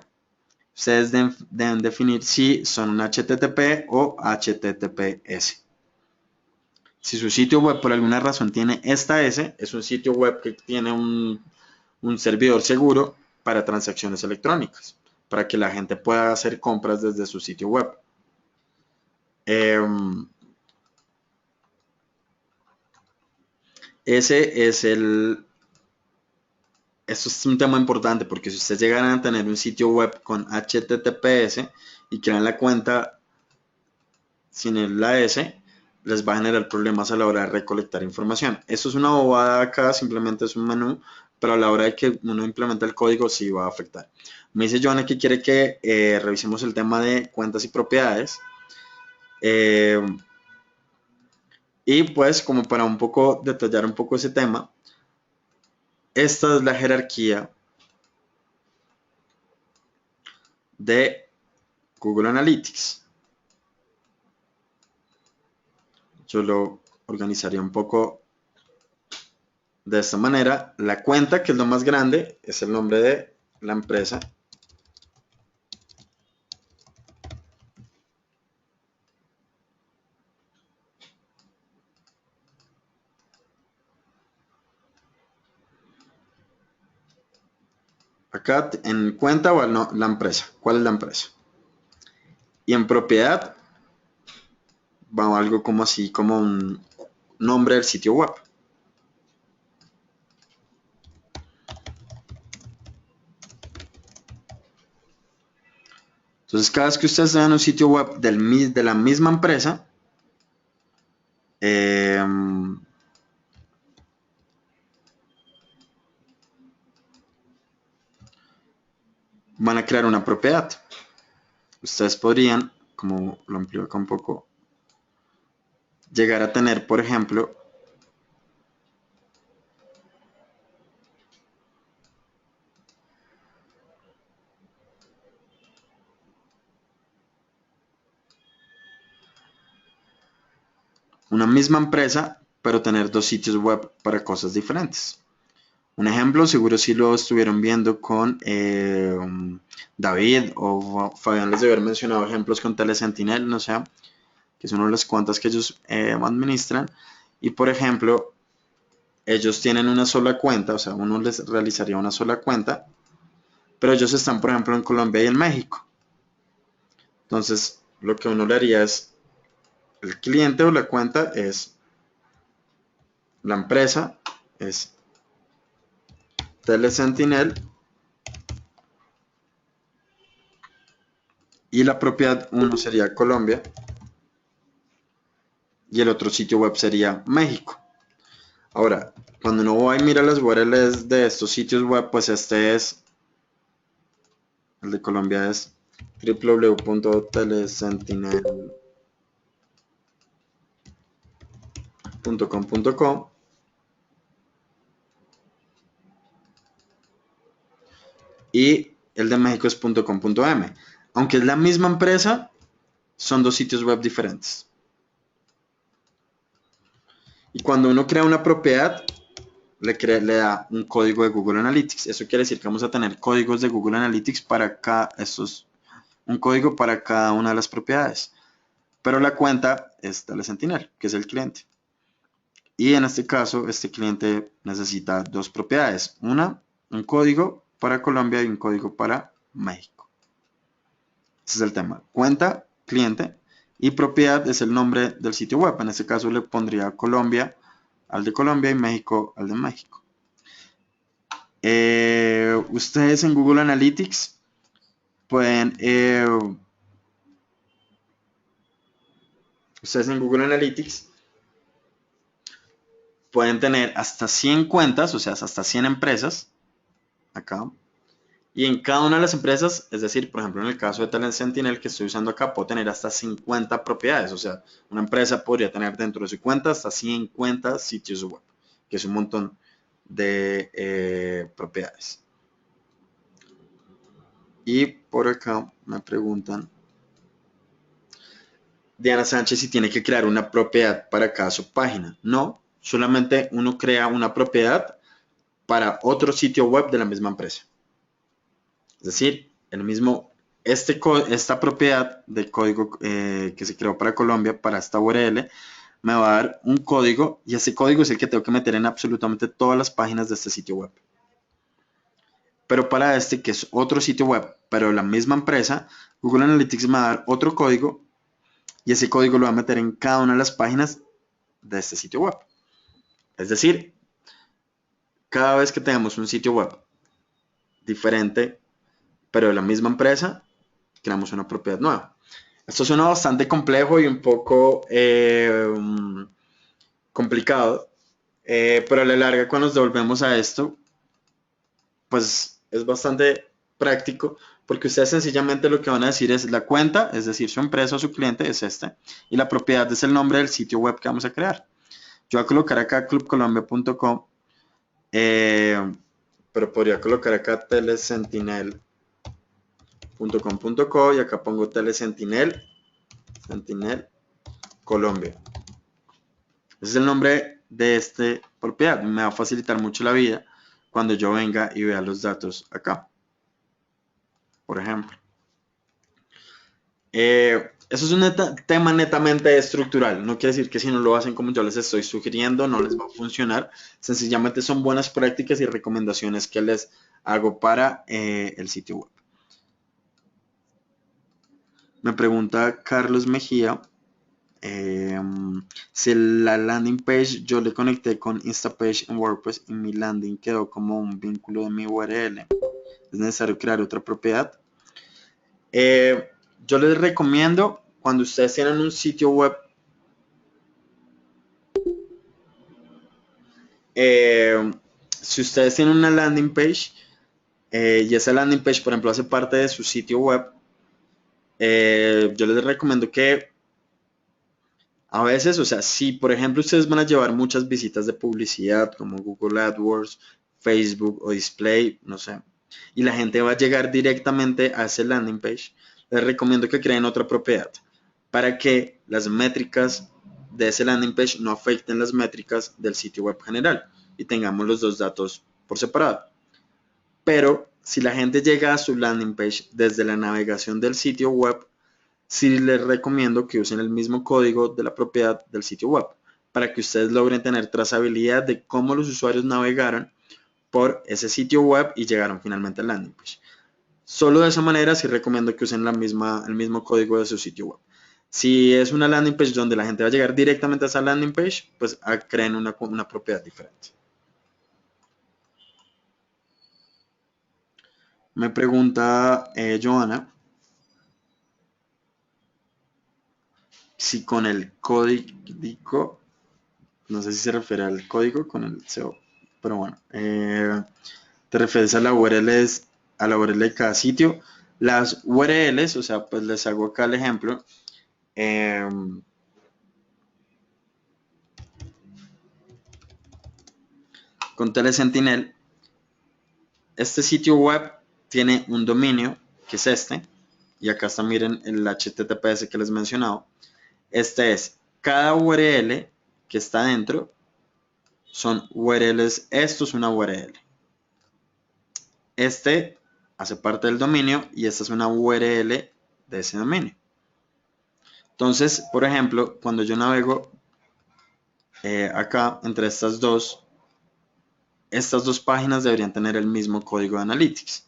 Speaker 1: ustedes deben definir si son un HTTP o HTTPS. Si su sitio web por alguna razón tiene esta S, es un sitio web que tiene un servidor seguro para transacciones electrónicas, para que la gente pueda hacer compras desde su sitio web. Ese es esto es un tema importante porque si ustedes llegan a tener un sitio web con HTTPS y crean la cuenta sin la S, les va a generar problemas a la hora de recolectar información. Esto es una bobada acá, simplemente es un menú, pero a la hora de que uno implementa el código sí va a afectar. Me dice Joana que quiere que revisemos el tema de cuentas y propiedades. Y pues como para un poco detallar un poco ese tema, esta es la jerarquía de Google Analytics. Yo lo organizaría un poco de esta manera. La cuenta, que es lo más grande, es el nombre de la empresa. Acá en cuenta va la empresa. ¿Cuál es la empresa? Y en propiedad va algo como así, como un nombre del sitio web. Entonces, cada vez que ustedes vean un sitio web de la misma empresa, van a crear una propiedad. Ustedes podrían, como lo amplío acá un poco, llegar a tener, por ejemplo, una misma empresa, pero tener dos sitios web para cosas diferentes. Un ejemplo, seguro si lo estuvieron viendo con David o Fabián, les debe haber mencionado ejemplos con Telesentinel, no sé, que es una de las cuentas que ellos administran. Y por ejemplo, ellos tienen una sola cuenta, o sea, uno les realizaría una sola cuenta, pero ellos están, por ejemplo, en Colombia y en México. Entonces, lo que uno le haría es, el cliente o la cuenta es la empresa, es Telesentinel, y la propiedad uno sería Colombia y el otro sitio web sería México. Ahora, cuando uno va y mira las URLs de estos sitios web, pues este es, el de Colombia es www.telesentinel.com.co y el de México es .com.m. Aunque es la misma empresa, son dos sitios web diferentes. Y cuando uno crea una propiedad, le da un código de Google Analytics. Eso quiere decir que vamos a tener códigos de Google Analytics para un código para cada una de las propiedades. Pero la cuenta es Telesentinel, que es el cliente. Y en este caso, este cliente necesita dos propiedades. Un código para Colombia y un código para México. Ese es el tema. Cuenta, cliente, y propiedad es el nombre del sitio web. En este caso le pondría Colombia al de Colombia y México al de México. Ustedes en Google Analytics pueden tener hasta 100 cuentas, o sea, hasta 100 empresas acá. Y en cada una de las empresas, es decir, por ejemplo, en el caso de Telesentinel que estoy usando acá, puedo tener hasta 50 propiedades. O sea, una empresa podría tener dentro de su cuenta hasta 50 sitios web, que es un montón de propiedades. Y por acá me preguntan, Diana Sánchez y tiene que crear una propiedad para cada subpágina. No, solamente uno crea una propiedad para otro sitio web de la misma empresa. Es decir, esta propiedad de código que se creó para Colombia, para esta URL, me va a dar un código y ese código es el que tengo que meter en absolutamente todas las páginas de este sitio web. Pero para este, que es otro sitio web, pero la misma empresa, Google Analytics me va a dar otro código y ese código lo va a meter en cada una de las páginas de este sitio web. Es decir, cada vez que tengamos un sitio web diferente, pero de la misma empresa, creamos una propiedad nueva. Esto suena bastante complejo y un poco complicado, pero a la larga cuando nos devolvemos a esto, pues es bastante práctico porque ustedes sencillamente lo que van a decir es la cuenta, es decir, su empresa o su cliente es este, y la propiedad es el nombre del sitio web que vamos a crear. Yo voy a colocar acá clubcolombia.com, pero podría colocar acá telesentinel.com.co y acá pongo telesentinel, Sentinel Colombia. Ese es el nombre de esta propiedad. Me va a facilitar mucho la vida cuando yo venga y vea los datos acá, por ejemplo. Eso es un tema netamente estructural. No quiere decir que si no lo hacen como yo les estoy sugiriendo, no les va a funcionar. Sencillamente son buenas prácticas y recomendaciones que les hago para el sitio web. Me pregunta Carlos Mejía si la landing page yo le conecté con Instapage en WordPress y mi landing quedó como un vínculo de mi URL. Es necesario crear otra propiedad. Yo les recomiendo cuando ustedes tienen un sitio web si ustedes tienen una landing page y esa landing page, por ejemplo, hace parte de su sitio web, yo les recomiendo que a veces, o sea, si por ejemplo ustedes van a llevar muchas visitas de publicidad como Google AdWords, Facebook o Display, no sé, y la gente va a llegar directamente a ese landing page, les recomiendo que creen otra propiedad para que las métricas de ese landing page no afecten las métricas del sitio web general y tengamos los dos datos por separado. Pero si la gente llega a su landing page desde la navegación del sitio web, sí les recomiendo que usen el mismo código de la propiedad del sitio web para que ustedes logren tener trazabilidad de cómo los usuarios navegaron por ese sitio web y llegaron finalmente al landing page. Solo de esa manera sí recomiendo que usen el mismo código de su sitio web. Si es una landing page donde la gente va a llegar directamente a esa landing page, pues creen una propiedad diferente. Me pregunta Joana si con el código, no sé si se refiere al código con el SEO, pero bueno, te refieres a la URL, a la URL de cada sitio. Las URLs, o sea, pues les hago acá el ejemplo. Con Telesentinel, este sitio web tiene un dominio, que es este, y acá está, miren, el HTTPS que les he mencionado. Este es, cada URL que está dentro son URLs, esto es una URL. Este hace parte del dominio y esta es una URL de ese dominio. Entonces, por ejemplo, cuando yo navego acá entre estas dos páginas deberían tener el mismo código de Analytics.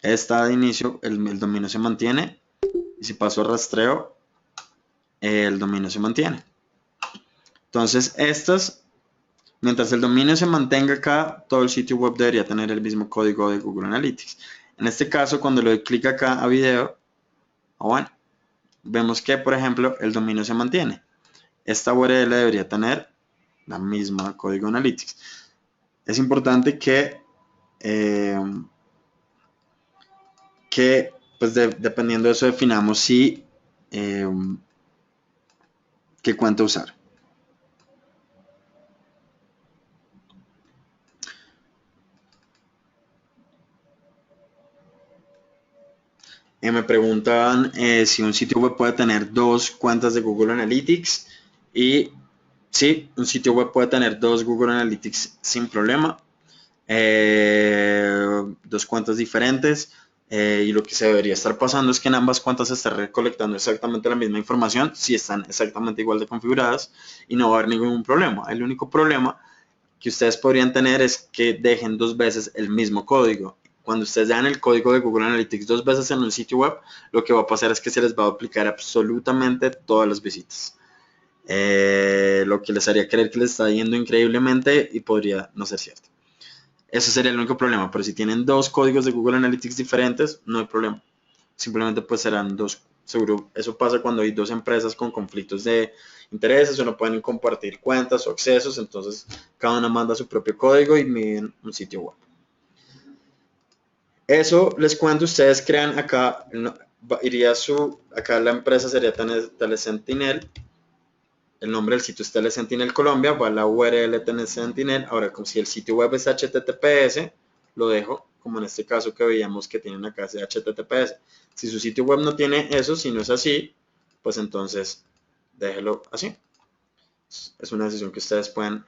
Speaker 1: Esta de inicio, el dominio se mantiene y si paso a rastreo, el dominio se mantiene. Entonces, mientras el dominio se mantenga acá, todo el sitio web debería tener el mismo código de Google Analytics. En este caso, cuando le doy clic acá a video, bueno, vemos que, por ejemplo, el dominio se mantiene. Esta URL debería tener la misma código Analytics. Es importante eh, que pues dependiendo de eso, definamos si qué cuenta usar. Me preguntan si un sitio web puede tener dos cuentas de Google Analytics y sí, un sitio web puede tener dos Google Analytics sin problema, dos cuentas diferentes, y lo que se debería estar pasando es que en ambas cuentas se está recolectando exactamente la misma información si están exactamente igual de configuradas y no va a haber ningún problema. El único problema que ustedes podrían tener es que dejen dos veces el mismo código. Cuando ustedes dejan el código de Google Analytics dos veces en un sitio web, lo que va a pasar es que se les va a aplicar absolutamente todas las visitas. Lo que les haría creer que les está yendo increíblemente y podría no ser cierto. Ese sería el único problema, pero si tienen dos códigos de Google Analytics diferentes, no hay problema. Simplemente pues serán dos. Seguro eso pasa cuando hay dos empresas con conflictos de intereses o no pueden compartir cuentas o accesos, entonces cada una manda su propio código y miden un sitio web. Eso les cuento, ustedes crean acá, iría acá la empresa sería Telesentinel, el nombre del sitio es Telesentinel Colombia, va a la URL Telesentinel. Ahora, como si el sitio web es HTTPS, lo dejo, como en este caso que veíamos que tienen acá, es HTTPS. Si su sitio web no tiene eso, si no es así, pues entonces déjelo así. Es una decisión que ustedes pueden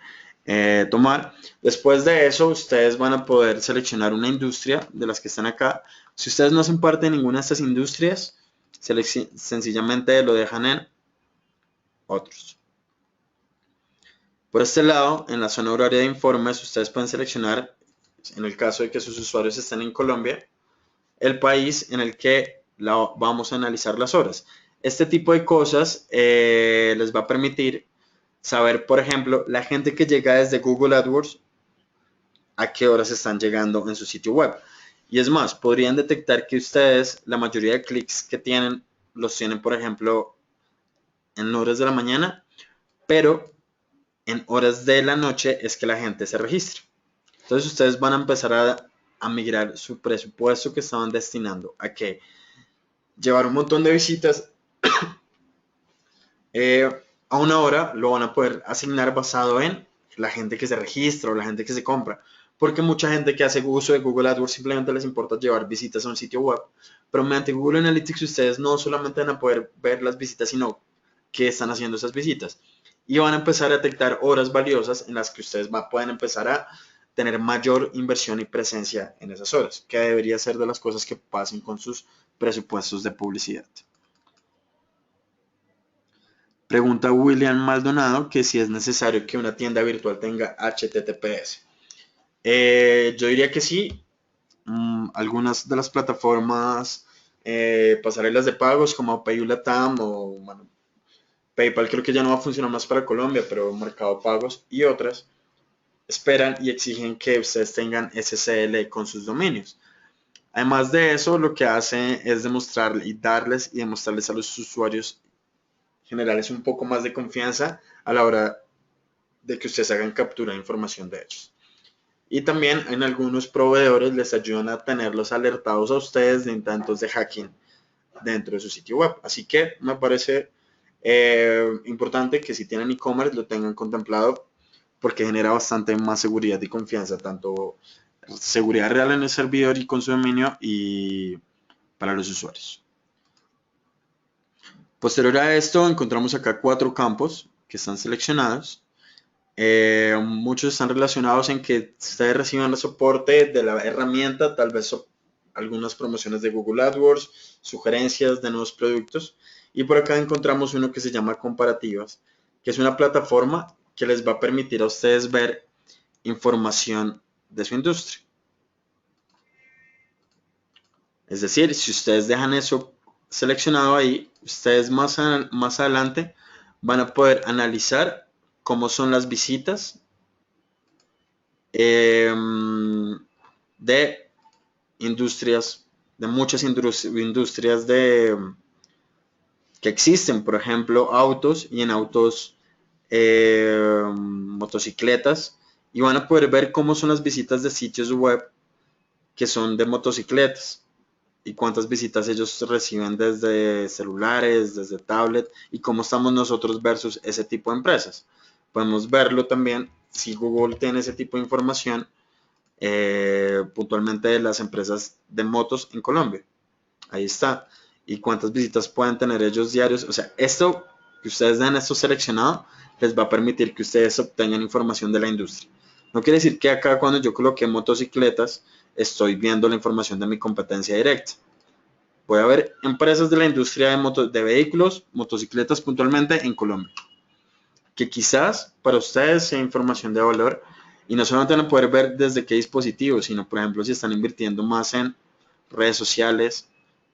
Speaker 1: tomar. Después de eso, ustedes van a poder seleccionar una industria de las que están acá. Si ustedes no hacen parte de ninguna de estas industrias, sencillamente lo dejan en otros. Por este lado, en la zona horaria de informes, ustedes pueden seleccionar, en el caso de que sus usuarios estén en Colombia, el país en el que vamos a analizar las horas. Este tipo de cosas les va a permitir saber, por ejemplo, la gente que llega desde Google AdWords, a qué horas están llegando en su sitio web. Y es más, podrían detectar que ustedes, la mayoría de clics que tienen, los tienen, por ejemplo, en horas de la mañana, pero en horas de la noche es que la gente se registra. Entonces ustedes van a empezar a migrar su presupuesto que estaban destinando a que llevar un montón de visitas eh, a una hora, lo van a poder asignar basado en la gente que se registra o la gente que se compra. Porque mucha gente que hace uso de Google AdWords simplemente les importa llevar visitas a un sitio web. Pero mediante Google Analytics ustedes no solamente van a poder ver las visitas, sino qué están haciendo esas visitas. Y van a empezar a detectar horas valiosas en las que ustedes pueden empezar a tener mayor inversión y presencia en esas horas, que debería ser de las cosas que pasen con sus presupuestos de publicidad. Pregunta William Maldonado que si es necesario que una tienda virtual tenga HTTPS. Yo diría que sí. Algunas de las plataformas, pasarelas de pagos como PayUlatam o bueno, PayPal creo que ya no va a funcionar más para Colombia, pero Mercado Pagos y otras esperan y exigen que ustedes tengan SSL con sus dominios. Además de eso, lo que hace es demostrar y darles y demostrarles a los usuarios generales un poco más de confianza a la hora de que ustedes hagan captura de información de ellos. Y también en algunos proveedores les ayudan a tenerlos alertados a ustedes de intentos de hacking dentro de su sitio web. Así que me parece importante que si tienen e-commerce lo tengan contemplado porque genera bastante más seguridad y confianza, tanto seguridad real en el servidor y con su dominio y para los usuarios. Posterior a esto encontramos acá 4 campos que están seleccionados. Muchos están relacionados en que ustedes reciban el soporte de la herramienta, tal vez algunas promociones de Google AdWords, sugerencias de nuevos productos. Y por acá encontramos uno que se llama Comparativas, que es una plataforma que les va a permitir a ustedes ver información de su industria. Es decir, si ustedes dejan eso seleccionado ahí, ustedes más adelante van a poder analizar cómo son las visitas de industrias, de muchas industrias que existen, por ejemplo, autos y en autos, motocicletas, y van a poder ver cómo son las visitas de sitios web que son de motocicletas y cuántas visitas ellos reciben desde celulares, desde tablet y cómo estamos nosotros versus ese tipo de empresas. Podemos verlo también si Google tiene ese tipo de información puntualmente de las empresas de motos en Colombia. Ahí está. Y cuántas visitas pueden tener ellos diarios. O sea, esto que ustedes den esto seleccionado les va a permitir que ustedes obtengan información de la industria. No quiere decir que acá cuando yo coloqué motocicletas estoy viendo la información de mi competencia directa. Puede haber empresas de la industria de vehículos, motocicletas puntualmente en Colombia, que quizás para ustedes sea información de valor y no solamente van a poder ver desde qué dispositivo, sino por ejemplo si están invirtiendo más en redes sociales,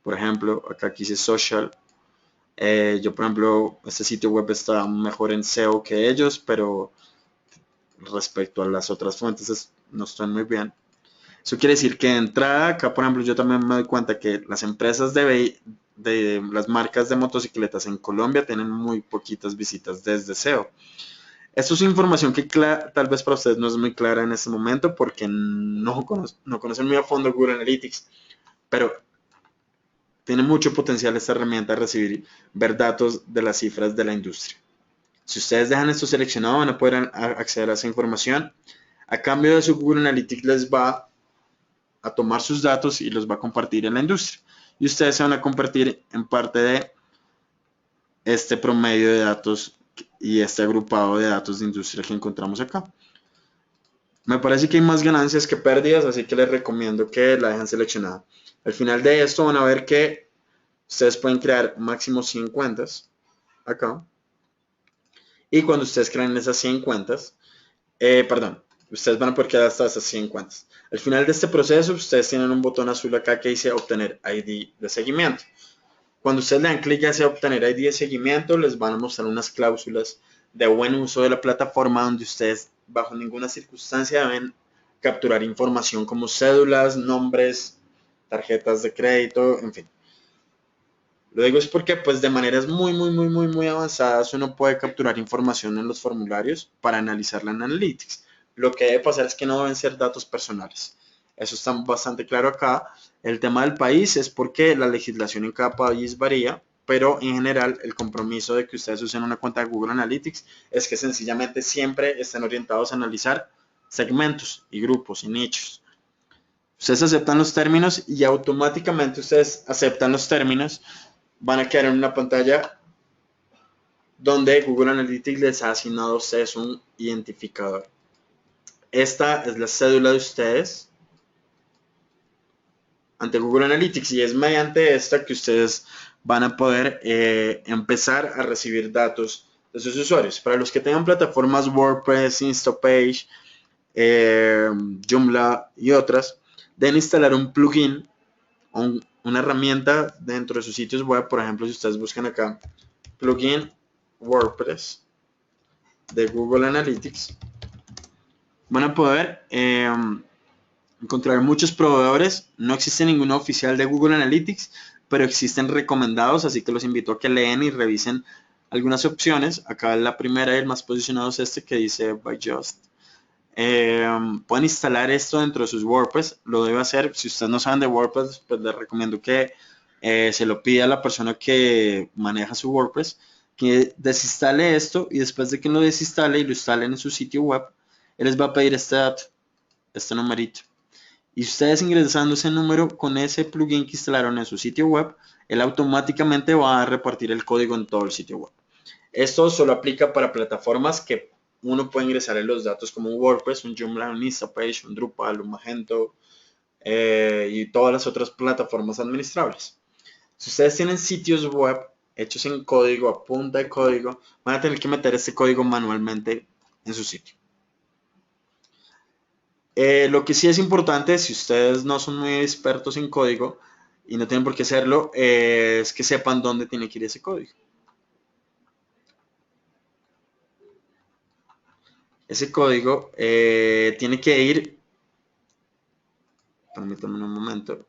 Speaker 1: por ejemplo, acá quise social. Yo, por ejemplo, este sitio web está mejor en SEO que ellos, pero respecto a las otras fuentes no estoy muy bien. Eso quiere decir que de entrada, acá, por ejemplo, yo también me doy cuenta que las empresas de las marcas de motocicletas en Colombia tienen muy poquitas visitas desde SEO. Esto es información que tal vez para ustedes no es muy clara en este momento porque no conocen muy a fondo Google Analytics, pero tiene mucho potencial esta herramienta de ver datos de las cifras de la industria. Si ustedes dejan esto seleccionado, van a poder acceder a esa información. A cambio de su Google Analytics les va a tomar sus datos y los va a compartir en la industria. Y ustedes se van a convertir en parte de este promedio de datos y este agrupado de datos de industria que encontramos acá. Me parece que hay más ganancias que pérdidas, así que les recomiendo que la dejen seleccionada. Al final de esto van a ver que ustedes pueden crear máximo 100 cuentas acá. Y cuando ustedes creen esas 100 cuentas, perdón, ustedes van a poder crear hasta esas 100 cuentas. Al final de este proceso, ustedes tienen un botón azul acá que dice obtener ID de seguimiento. Cuando ustedes le dan clic a ese obtener ID de seguimiento, les van a mostrar unas cláusulas de buen uso de la plataforma donde ustedes bajo ninguna circunstancia deben capturar información como cédulas, nombres, tarjetas de crédito, en fin. Lo digo es porque pues de maneras muy avanzadas uno puede capturar información en los formularios para analizarla en Analytics. Lo que debe pasar es que no deben ser datos personales. Eso está bastante claro acá. El tema del país es porque la legislación en cada país varía, pero en general el compromiso de que ustedes usen una cuenta de Google Analytics es que sencillamente siempre estén orientados a analizar segmentos y grupos y nichos. Ustedes aceptan los términos y automáticamente ustedes aceptan los términos van a quedar en una pantalla donde Google Analytics les ha asignado a ustedes un identificador. Esta es la cédula de ustedes ante Google Analytics y es mediante esta que ustedes van a poder empezar a recibir datos de sus usuarios. Para los que tengan plataformas WordPress, Instapage, Joomla y otras, deben instalar un plugin o una herramienta dentro de sus sitios web. Por ejemplo, si ustedes buscan acá plugin WordPress de Google Analytics, van a poder encontrar muchos proveedores. No existe ninguno oficial de Google Analytics, pero existen recomendados, así que los invito a que leen y revisen algunas opciones. Acá la primera y el más posicionado es este que dice By Just. Pueden instalar esto dentro de sus WordPress. Lo debe hacer. Si ustedes no saben de WordPress, pues les recomiendo que se lo pida a la persona que maneja su WordPress, que desinstale esto y después de que lo desinstale y lo instalen en su sitio web, él les va a pedir este dato, este numerito. Y ustedes ingresando ese número con ese plugin que instalaron en su sitio web, él automáticamente va a repartir el código en todo el sitio web. Esto solo aplica para plataformas que uno puede ingresar en los datos como un WordPress, un Joomla, un Instapage, un Drupal, un Magento y todas las otras plataformas administrables. Si ustedes tienen sitios web hechos en código, a punta de código, van a tener que meter este código manualmente en su sitio. Lo que sí es importante, si ustedes no son muy expertos en código y no tienen por qué hacerlo, es que sepan dónde tiene que ir ese código. Ese código tiene que ir, permítanme un momento,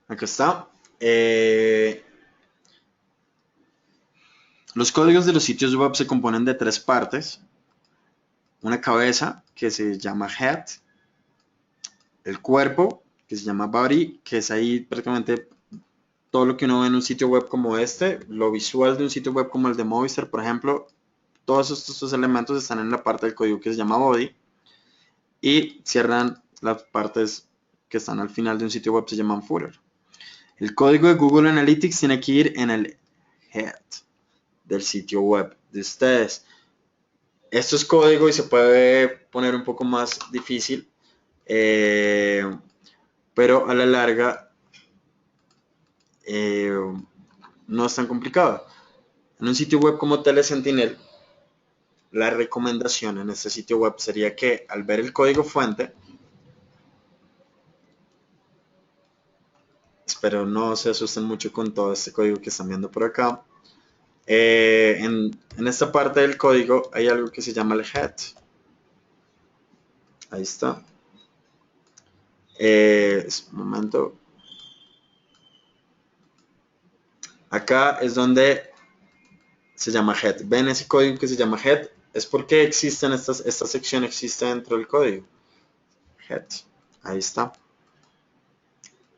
Speaker 1: acá está. Los códigos de los sitios web se componen de tres partes. Una cabeza que se llama head, el cuerpo que se llama body, que es ahí prácticamente todo lo que uno ve en un sitio web como este, lo visual de un sitio web como el de Movistar, por ejemplo, todos estos elementos están en la parte del código que se llama body y cierran las partes que están al final de un sitio web, se llaman footer. El código de Google Analytics tiene que ir en el head del sitio web de ustedes. Esto es código y se puede poner un poco más difícil, pero a la larga eh, no es tan complicado. En un sitio web como Telesentinel, la recomendación en este sitio web sería que al ver el código fuente, espero no se asusten mucho con todo este código que están viendo por acá, en esta parte del código hay algo que se llama el head. Ahí está. Un momento. Acá es donde se llama head. ¿Ven ese código que se llama head? Es porque esta sección existe dentro del código. Head. Ahí está.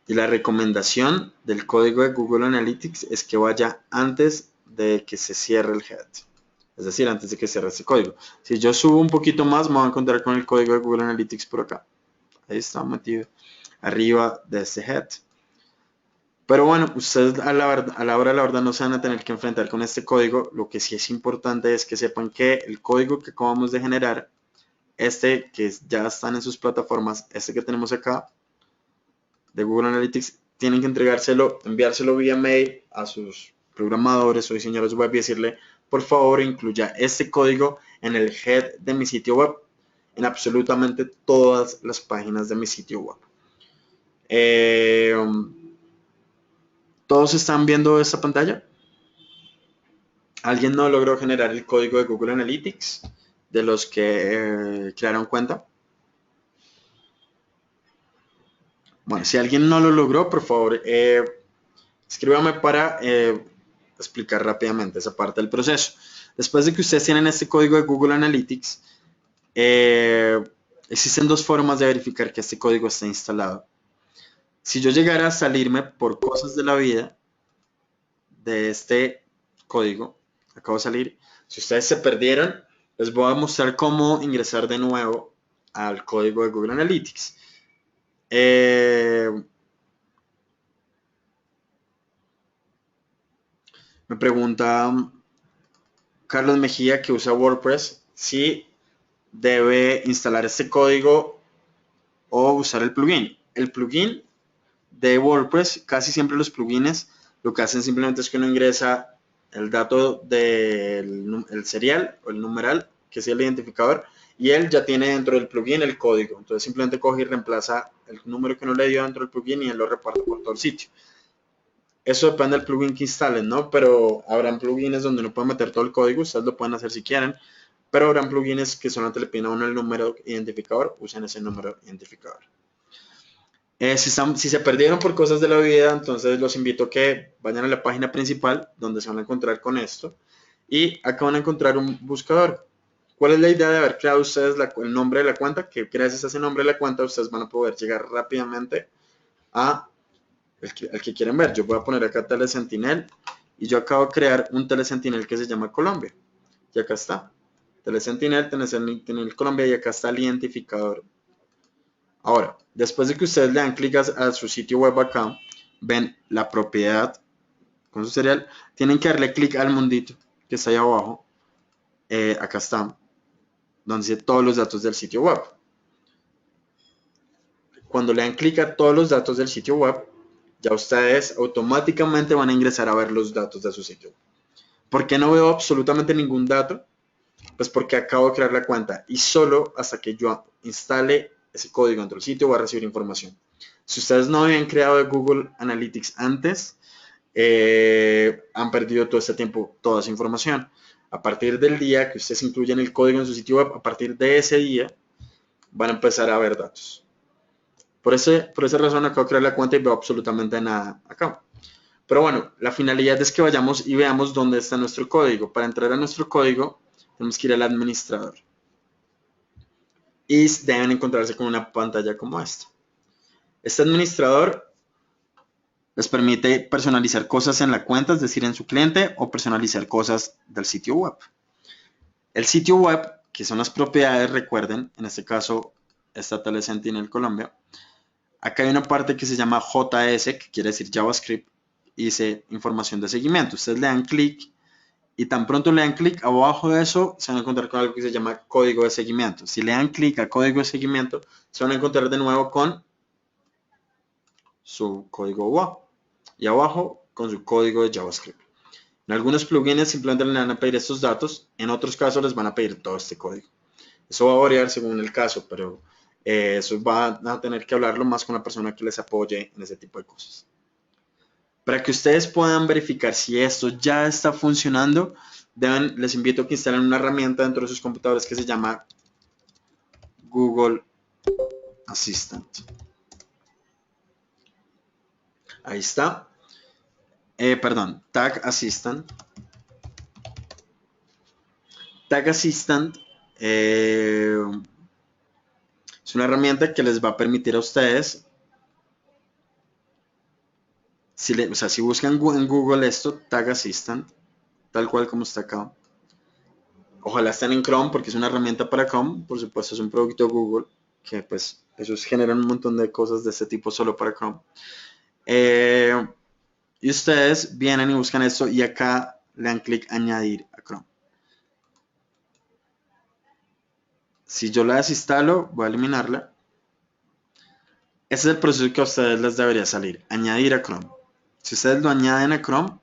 Speaker 1: Y la recomendación del código de Google Analytics es que vaya antes de que se cierre el head. Es decir, antes de que cierre este código. Si yo subo un poquito más, me voy a encontrar con el código de Google Analytics por acá. Ahí está metido arriba de este head. Pero bueno, ustedes a la hora de la verdad no se van a tener que enfrentar con este código. Lo que sí es importante es que sepan que el código que acabamos de generar, este que ya están en sus plataformas, este que tenemos acá de Google Analytics, tienen que entregárselo, enviárselo vía mail a sus programadores o diseñadores web y decirle, por favor, incluya este código en el head de mi sitio web, en absolutamente todas las páginas de mi sitio web. ¿Todos están viendo esta pantalla? ¿Alguien no logró generar el código de Google Analytics de los que crearon cuenta? Bueno, si alguien no lo logró, por favor, escríbame para explicar rápidamente esa parte del proceso. Después de que ustedes tienen este código de Google Analytics, existen dos formas de verificar que este código está instalado. Si yo llegara a salirme por cosas de la vida de este código, acabo de salir, si ustedes se perdieron, les voy a mostrar cómo ingresar de nuevo al código de Google Analytics. Me pregunta Carlos Mejía, que usa WordPress, si debe instalar este código o usar el plugin. El plugin de WordPress, casi siempre los plugins lo que hacen simplemente es que uno ingresa el dato del serial o el numeral, que es el identificador, y él ya tiene dentro del plugin el código. Entonces simplemente coge y reemplaza el número que uno le dio dentro del plugin y él lo reparte por todo el sitio. Eso depende del plugin que instalen, ¿no? Pero habrán plugins donde uno puede meter todo el código, ustedes lo pueden hacer si quieren, pero habrán plugins que solamente le piden a uno el número identificador, usen ese número identificador. Si se perdieron por cosas de la vida, entonces los invito a que vayan a la página principal donde se van a encontrar con esto y acá van a encontrar un buscador. ¿Cuál es la idea de haber creado ustedes el nombre de la cuenta? Que gracias a ese nombre de la cuenta ustedes van a poder llegar rápidamente a el que quieren ver. Yo voy a poner acá Telesentinel y yo acabo de crear un Telesentinel que se llama Colombia. Y acá está. Telesentinel, Telesentinel Colombia y acá está el identificador. Ahora, después de que ustedes le dan clic a su sitio web acá, ven la propiedad con su serial, tienen que darle clic al mundito que está ahí abajo. Acá está, donde dice todos los datos del sitio web. Cuando le dan clic a todos los datos del sitio web, ya ustedes automáticamente van a ingresar a ver los datos de su sitio. ¿Por qué no veo absolutamente ningún dato? Pues porque acabo de crear la cuenta y solo hasta que yo instale ese código dentro del sitio voy a recibir información. Si ustedes no habían creado Google Analytics antes, han perdido todo este tiempo toda esa información. A partir del día que ustedes incluyen el código en su sitio web, a partir de ese día van a empezar a ver datos. Por esa razón acabo de crear la cuenta y veo absolutamente nada acá. Pero bueno, la finalidad es que vayamos y veamos dónde está nuestro código. Para entrar a nuestro código, tenemos que ir al administrador. Y deben encontrarse con una pantalla como esta. Este administrador les permite personalizar cosas en la cuenta, es decir, en su cliente, o personalizar cosas del sitio web. El sitio web, que son las propiedades, recuerden, en este caso, esta Telesentinel Colombia. Acá hay una parte que se llama JS, que quiere decir JavaScript, y dice información de seguimiento. Ustedes le dan clic y tan pronto le dan clic, abajo de eso se van a encontrar con algo que se llama código de seguimiento. Si le dan clic a código de seguimiento, se van a encontrar de nuevo con su código WA y abajo con su código de JavaScript. En algunos plugins simplemente le van a pedir estos datos, en otros casos les van a pedir todo este código. Eso va a variar según el caso, pero eso van a tener que hablarlo más con la persona que les apoye en ese tipo de cosas. Para que ustedes puedan verificar si esto ya está funcionando, les invito a que instalen una herramienta dentro de sus computadores que se llama Google Assistant. Ahí está. Perdón, Tag Assistant. Tag Assistant es una herramienta que les va a permitir a ustedes, si buscan en Google esto, Tag Assistant, tal cual como está acá. Ojalá estén en Chrome porque es una herramienta para Chrome, por supuesto es un producto de Google, que pues ellos generan un montón de cosas de este tipo solo para Chrome. Y ustedes vienen y buscan esto y acá le dan clic añadir a Chrome. Si yo la desinstalo, voy a eliminarla. Ese es el proceso que a ustedes les debería salir, añadir a Chrome. Si ustedes lo añaden a Chrome,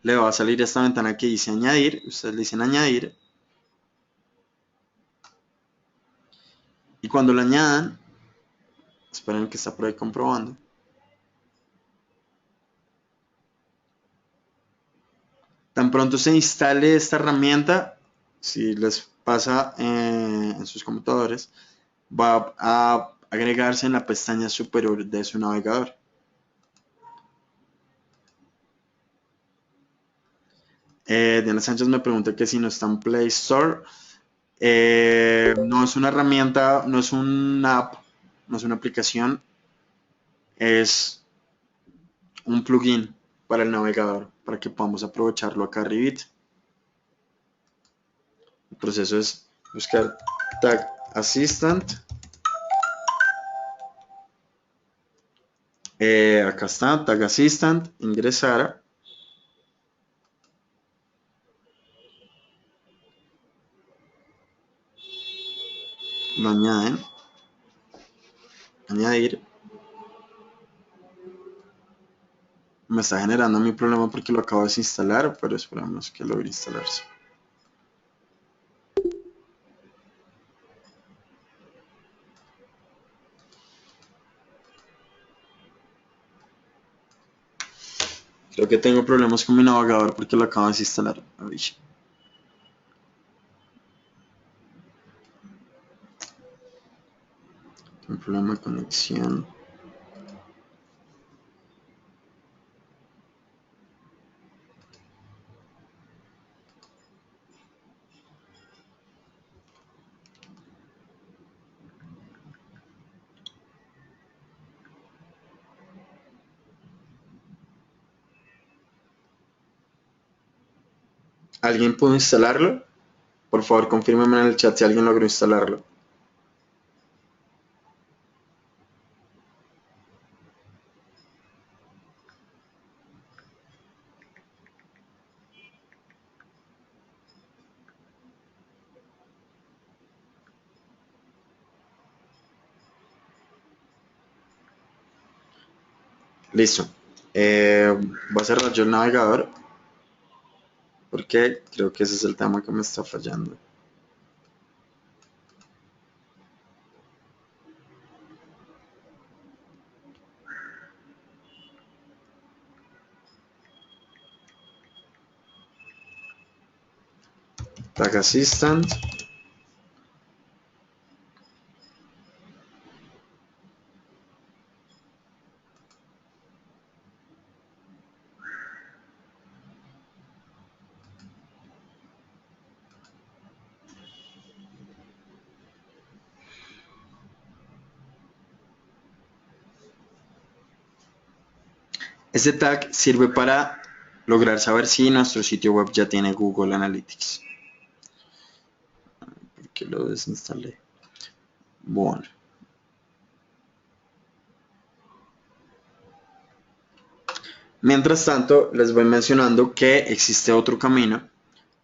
Speaker 1: le va a salir esta ventana que dice añadir, ustedes le dicen añadir. Y cuando lo añadan, esperen que está por ahí comprobando. Tan pronto se instale esta herramienta, si les pasa en sus computadores, va a agregarse en la pestaña superior de su navegador. Diana Sánchez me pregunta que si no está en Play Store. No es una herramienta, no es una app, no es una aplicación, es un plugin para el navegador, para que podamos aprovecharlo acá arriba. El proceso es buscar Tag Assistant. Acá está, Tag Assistant, ingresar. Lo añaden. Añadir. Me está generando mi problema porque lo acabo de desinstalar, pero esperamos que logre instalarse. Creo que tengo problemas con mi navegador porque lo acabo de desinstalar. Un problema de conexión. ¿Alguien pudo instalarlo? Por favor, confírmeme en el chat si alguien logró instalarlo. Listo. Voy a cerrar yo el navegador porque creo que ese es el tema que me está fallando. Tag Assistant. Este tag sirve para lograr saber si nuestro sitio web ya tiene Google Analytics. ¿Por qué lo desinstalé? Bueno. Mientras tanto, les voy mencionando que existe otro camino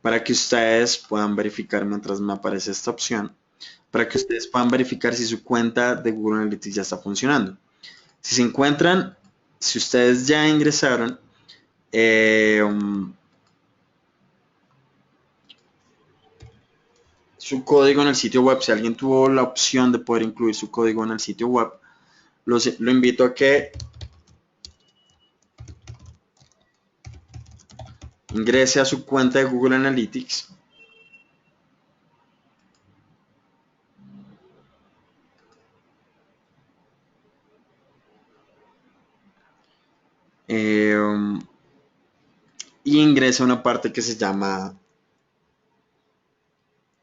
Speaker 1: para que ustedes puedan verificar mientras me aparece esta opción, para que ustedes puedan verificar si su cuenta de Google Analytics ya está funcionando. Si se encuentran, si ustedes ya ingresaron su código en el sitio web, si alguien tuvo la opción de poder incluir su código en el sitio web, lo invito a que ingrese a su cuenta de Google Analytics. Y ingrese a una parte que se llama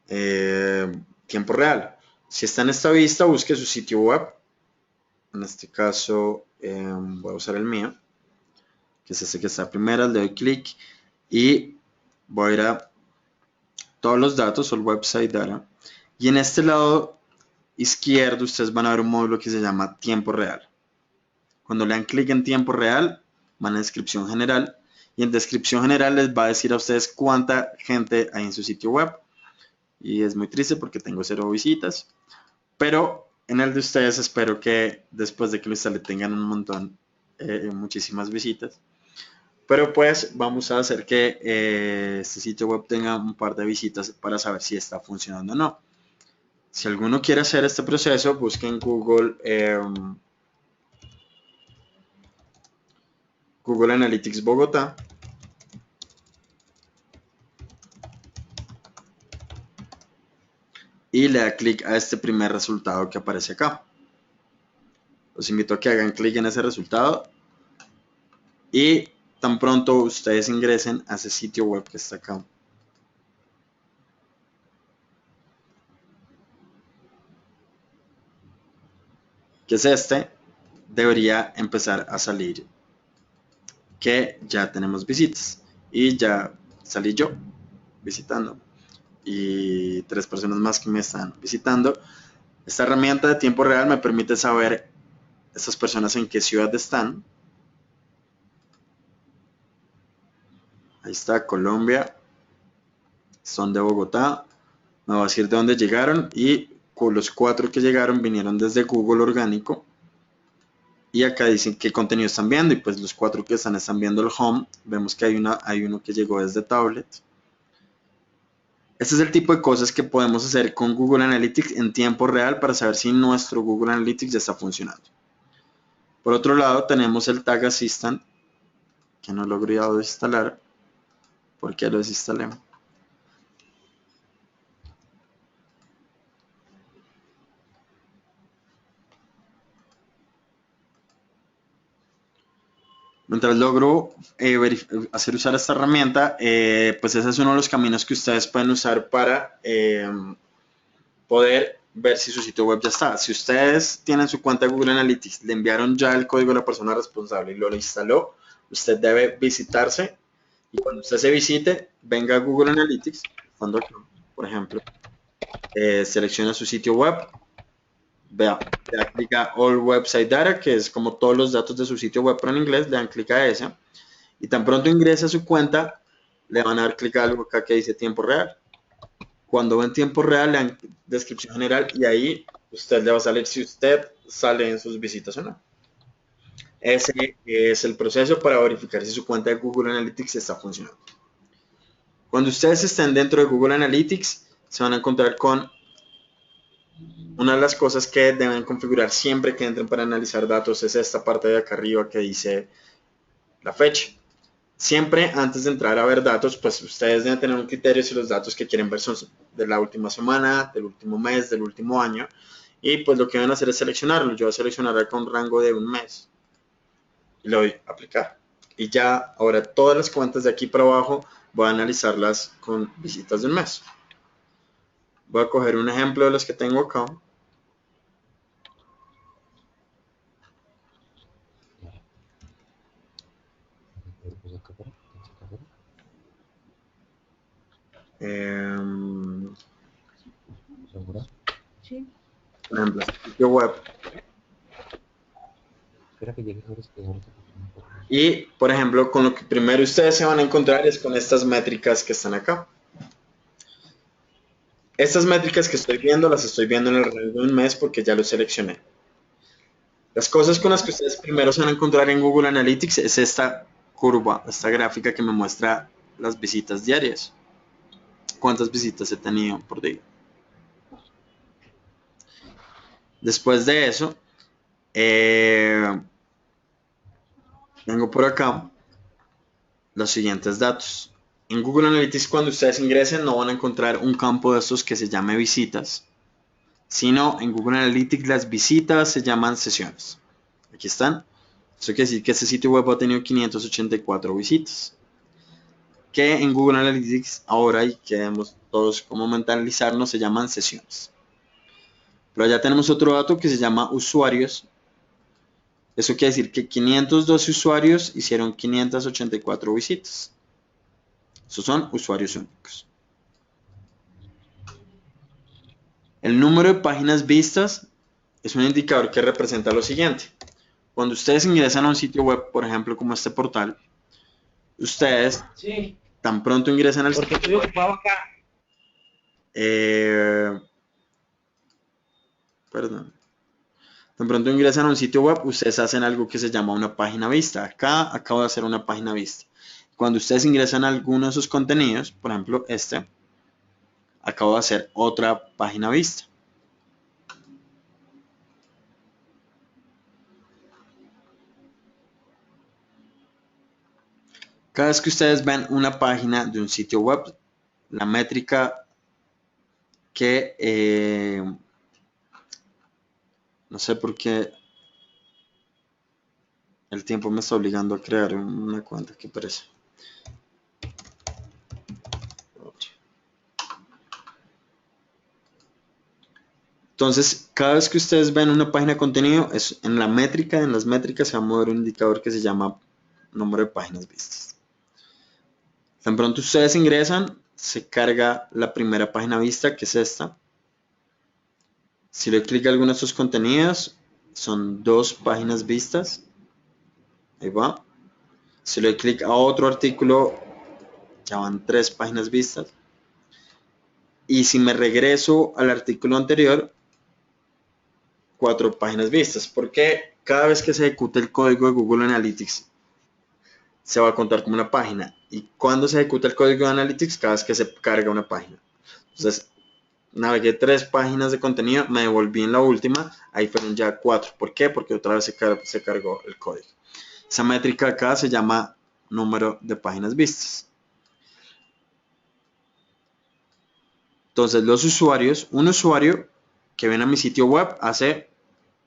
Speaker 1: tiempo real. Si está en esta vista, busque su sitio web. En este caso, voy a usar el mío, que es este que está primero. Le doy clic y voy a ir a todos los datos o el website data. Y en este lado izquierdo, ustedes van a ver un módulo que se llama tiempo real. Cuando le dan clic en tiempo real, van a descripción general. Y en descripción general les va a decir a ustedes cuánta gente hay en su sitio web. Y es muy triste porque tengo 0 visitas. Pero en el de ustedes espero que después de que lo instale tengan un montón, muchísimas visitas. Pero pues vamos a hacer que este sitio web tenga un par de visitas para saber si está funcionando o no. Si alguno quiere hacer este proceso, busquen Google Analytics Bogotá. Y le da clic a este primer resultado que aparece acá. Los invito a que hagan clic en ese resultado y tan pronto ustedes ingresen a ese sitio web que está acá, que es este, debería empezar a salir que ya tenemos visitas y ya salí yo visitando y 3 personas más que me están visitando. Esta herramienta de tiempo real me permite saber estas personas en qué ciudad están. Ahí está, Colombia, son de Bogotá, me va a decir de dónde llegaron y con los 4 que llegaron vinieron desde Google Orgánico. Y acá dicen qué contenido están viendo y pues los 4 que están viendo el home. Vemos que hay uno que llegó desde tablet. Este es el tipo de cosas que podemos hacer con Google Analytics en tiempo real para saber si nuestro Google Analytics ya está funcionando. Por otro lado tenemos el Tag Assistant que no he logrado instalar. ¿Por qué lo desinstalé? Mientras logro hacer usar esta herramienta, pues ese es uno de los caminos que ustedes pueden usar para poder ver si su sitio web ya está. Si ustedes tienen su cuenta de Google Analytics, le enviaron ya el código a la persona responsable y lo instaló, usted debe visitarse y cuando usted se visite, venga a Google Analytics, cuando, por ejemplo, selecciona su sitio web, vea, le da clic a All Website Data, que es como todos los datos de su sitio web, pero en inglés, le dan clic a ese. Y tan pronto ingrese a su cuenta, le van a dar clic a algo acá que dice tiempo real. Cuando va en tiempo real, le dan descripción general y ahí usted le va a salir si usted sale en sus visitas o no. Ese es el proceso para verificar si su cuenta de Google Analytics está funcionando. Cuando ustedes estén dentro de Google Analytics, se van a encontrar con una de las cosas que deben configurar siempre que entren para analizar datos es esta parte de acá arriba que dice la fecha. Siempre antes de entrar a ver datos, pues ustedes deben tener un criterio si los datos que quieren ver son de la última semana, del último mes, del último año. Y pues lo que van a hacer es seleccionarlo. Yo voy a seleccionar acá un rango de un mes. Y le doy a aplicar. Y ya ahora todas las cuentas de aquí para abajo voy a analizarlas con visitas de un mes. Voy a coger un ejemplo de los que tengo acá. em,
Speaker 2: ¿Segura? Sí.
Speaker 1: por ejemplo, sitio web.
Speaker 2: Espera que llegue ahora, que ahora te confirmo un poco.
Speaker 1: Y, por ejemplo, con lo que primero ustedes se van a encontrar es con estas métricas que están acá. Estas métricas que estoy viendo, las estoy viendo en el rango de un mes porque ya lo seleccioné. Las cosas con las que ustedes primero se van a encontrar en Google Analytics es esta curva, esta gráfica que me muestra las visitas diarias. Cuántas visitas he tenido por día. Después de eso, tengo por acá los siguientes datos. En Google Analytics, cuando ustedes ingresen, no van a encontrar un campo de estos que se llame visitas, sino en Google Analytics las visitas se llaman sesiones. Aquí están. Eso quiere decir que este sitio web ha tenido 584 visitas. Que en Google Analytics ahora, y queremos todos como mentalizarnos, se llaman sesiones. Pero ya tenemos otro dato que se llama usuarios. Eso quiere decir que 512 usuarios hicieron 584 visitas. Esos son usuarios únicos. El número de páginas vistas es un indicador que representa lo siguiente. Cuando ustedes ingresan a un sitio web, por ejemplo, como este portal, ustedes tan pronto ingresan al sitio web, perdón, tan pronto ingresan a un sitio web, ustedes hacen algo que se llama una página vista. Acá acabo de hacer una página vista. Cuando ustedes ingresan a alguno de sus contenidos, por ejemplo este, acabo de hacer otra página vista. Cada vez que ustedes ven una página de un sitio web, la métrica que no sé por qué el tiempo me está obligando a crear una cuenta, que pereza. Entonces, cada vez que ustedes ven una página de contenido, es en la métrica, en las métricas se va a mover un indicador que se llama número de páginas vistas. Tan pronto ustedes ingresan, se carga la primera página vista, que es esta. Si le doy clic a alguno de estos contenidos, son 2 páginas vistas. Ahí va. Si le doy clic a otro artículo, ya van 3 páginas vistas. Y si me regreso al artículo anterior, 4 páginas vistas. Porque cada vez que se ejecute el código de Google Analytics, se va a contar como una página. Y cuando se ejecuta el código de Analytics, cada vez que se carga una página. Entonces, navegué 3 páginas de contenido, me devolví en la última, ahí fueron ya 4. ¿Por qué? Porque otra vez se cargó el código. Esa métrica acá se llama número de páginas vistas. Entonces los usuarios, un usuario que viene a mi sitio web hace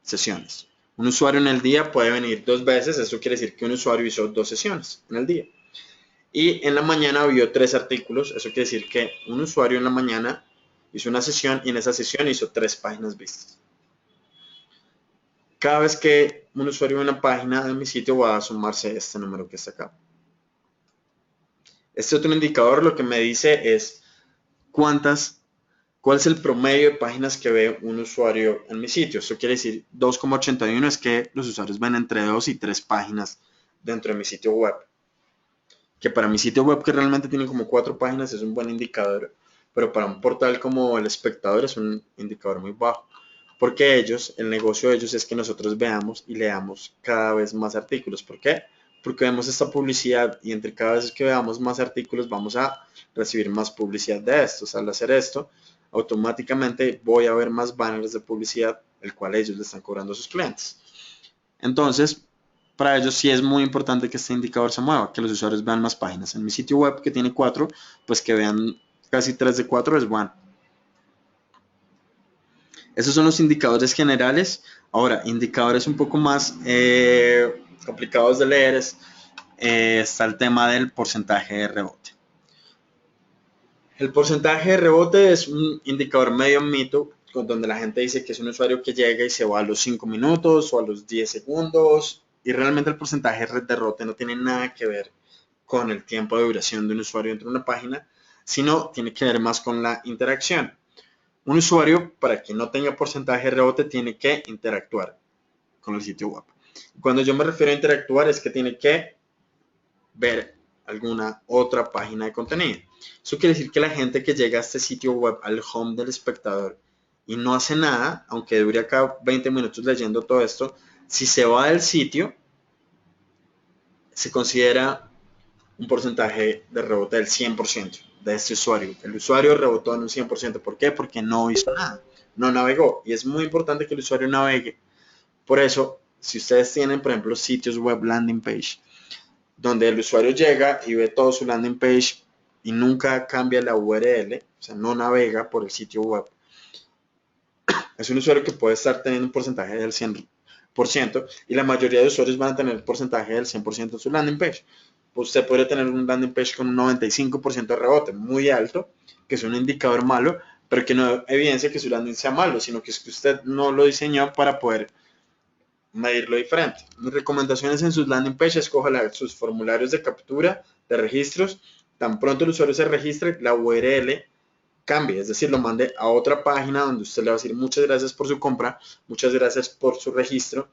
Speaker 1: sesiones. Un usuario en el día puede venir 2 veces, eso quiere decir que un usuario hizo 2 sesiones en el día. Y en la mañana vio 3 artículos, eso quiere decir que un usuario en la mañana hizo una sesión y en esa sesión hizo 3 páginas vistas. Cada vez que un usuario ve una página de mi sitio va a sumarse este número que está acá. Este otro indicador lo que me dice es cuál es el promedio de páginas que ve un usuario en mi sitio. Esto quiere decir 2,81 es que los usuarios ven entre 2 y 3 páginas dentro de mi sitio web. Que para mi sitio web, que realmente tiene como 4 páginas, es un buen indicador, pero para un portal como El Espectador es un indicador muy bajo. Porque el negocio de ellos es que nosotros veamos y leamos cada vez más artículos. ¿Por qué? Porque vemos esta publicidad y entre cada vez que veamos más artículos vamos a recibir más publicidad de estos. Al hacer esto, automáticamente voy a ver más banners de publicidad, el cual ellos le están cobrando a sus clientes. Entonces, para ellos sí es muy importante que este indicador se mueva, que los usuarios vean más páginas. En mi sitio web que tiene 4, pues que vean casi 3 de 4 es bueno. Esos son los indicadores generales. Ahora, indicadores un poco más complicados de leer está el tema del porcentaje de rebote. El porcentaje de rebote es un indicador medio mito, donde la gente dice que es un usuario que llega y se va a los 5 minutos o a los 10 segundos, y realmente el porcentaje de rebote no tiene nada que ver con el tiempo de duración de un usuario dentro de una página, sino tiene que ver más con la interacción. Un usuario, para que no tenga porcentaje de rebote, tiene que interactuar con el sitio web. Cuando yo me refiero a interactuar es que tiene que ver alguna otra página de contenido. Eso quiere decir que la gente que llega a este sitio web, al home del espectador, y no hace nada, aunque dure acá 20 minutos leyendo todo esto, si se va del sitio, se considera un porcentaje de rebote del 100% de este usuario. El usuario rebotó en un 100%. ¿Por qué? Porque no hizo nada, no navegó. Y es muy importante que el usuario navegue. Por eso, si ustedes tienen, por ejemplo, sitios web landing page, donde el usuario llega y ve todo su landing page y nunca cambia la URL, o sea, no navega por el sitio web, es un usuario que puede estar teniendo un porcentaje del 100% y la mayoría de usuarios van a tener el porcentaje del 100% en su landing page. Usted podría tener un landing page con un 95% de rebote, muy alto, que es un indicador malo, pero que no evidencia que su landing sea malo, sino que es que usted no lo diseñó para poder medirlo diferente. Mis recomendaciones en sus landing pages: escoja sus formularios de captura de registros. Tan pronto el usuario se registre, la URL cambie, es decir, lo mande a otra página donde usted le va a decir muchas gracias por su compra, muchas gracias por su registro.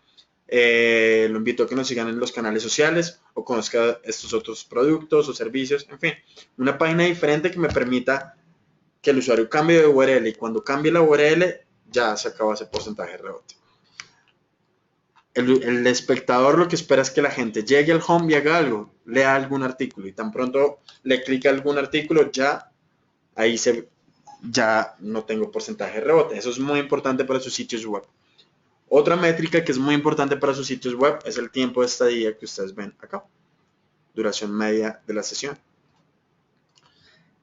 Speaker 1: Lo invito a que nos sigan en los canales sociales o conozca estos otros productos o servicios, en fin, una página diferente que me permita que el usuario cambie de URL, y cuando cambie la URL ya se acaba ese porcentaje de rebote. El espectador lo que espera es que la gente llegue al home y haga algo, lea algún artículo, y tan pronto le clica algún artículo, ya ahí ya no tengo porcentaje de rebote. Eso es muy importante para sus sitios web. Otra métrica que es muy importante para sus sitios web es el tiempo de estadía que ustedes ven acá, duración media de la sesión.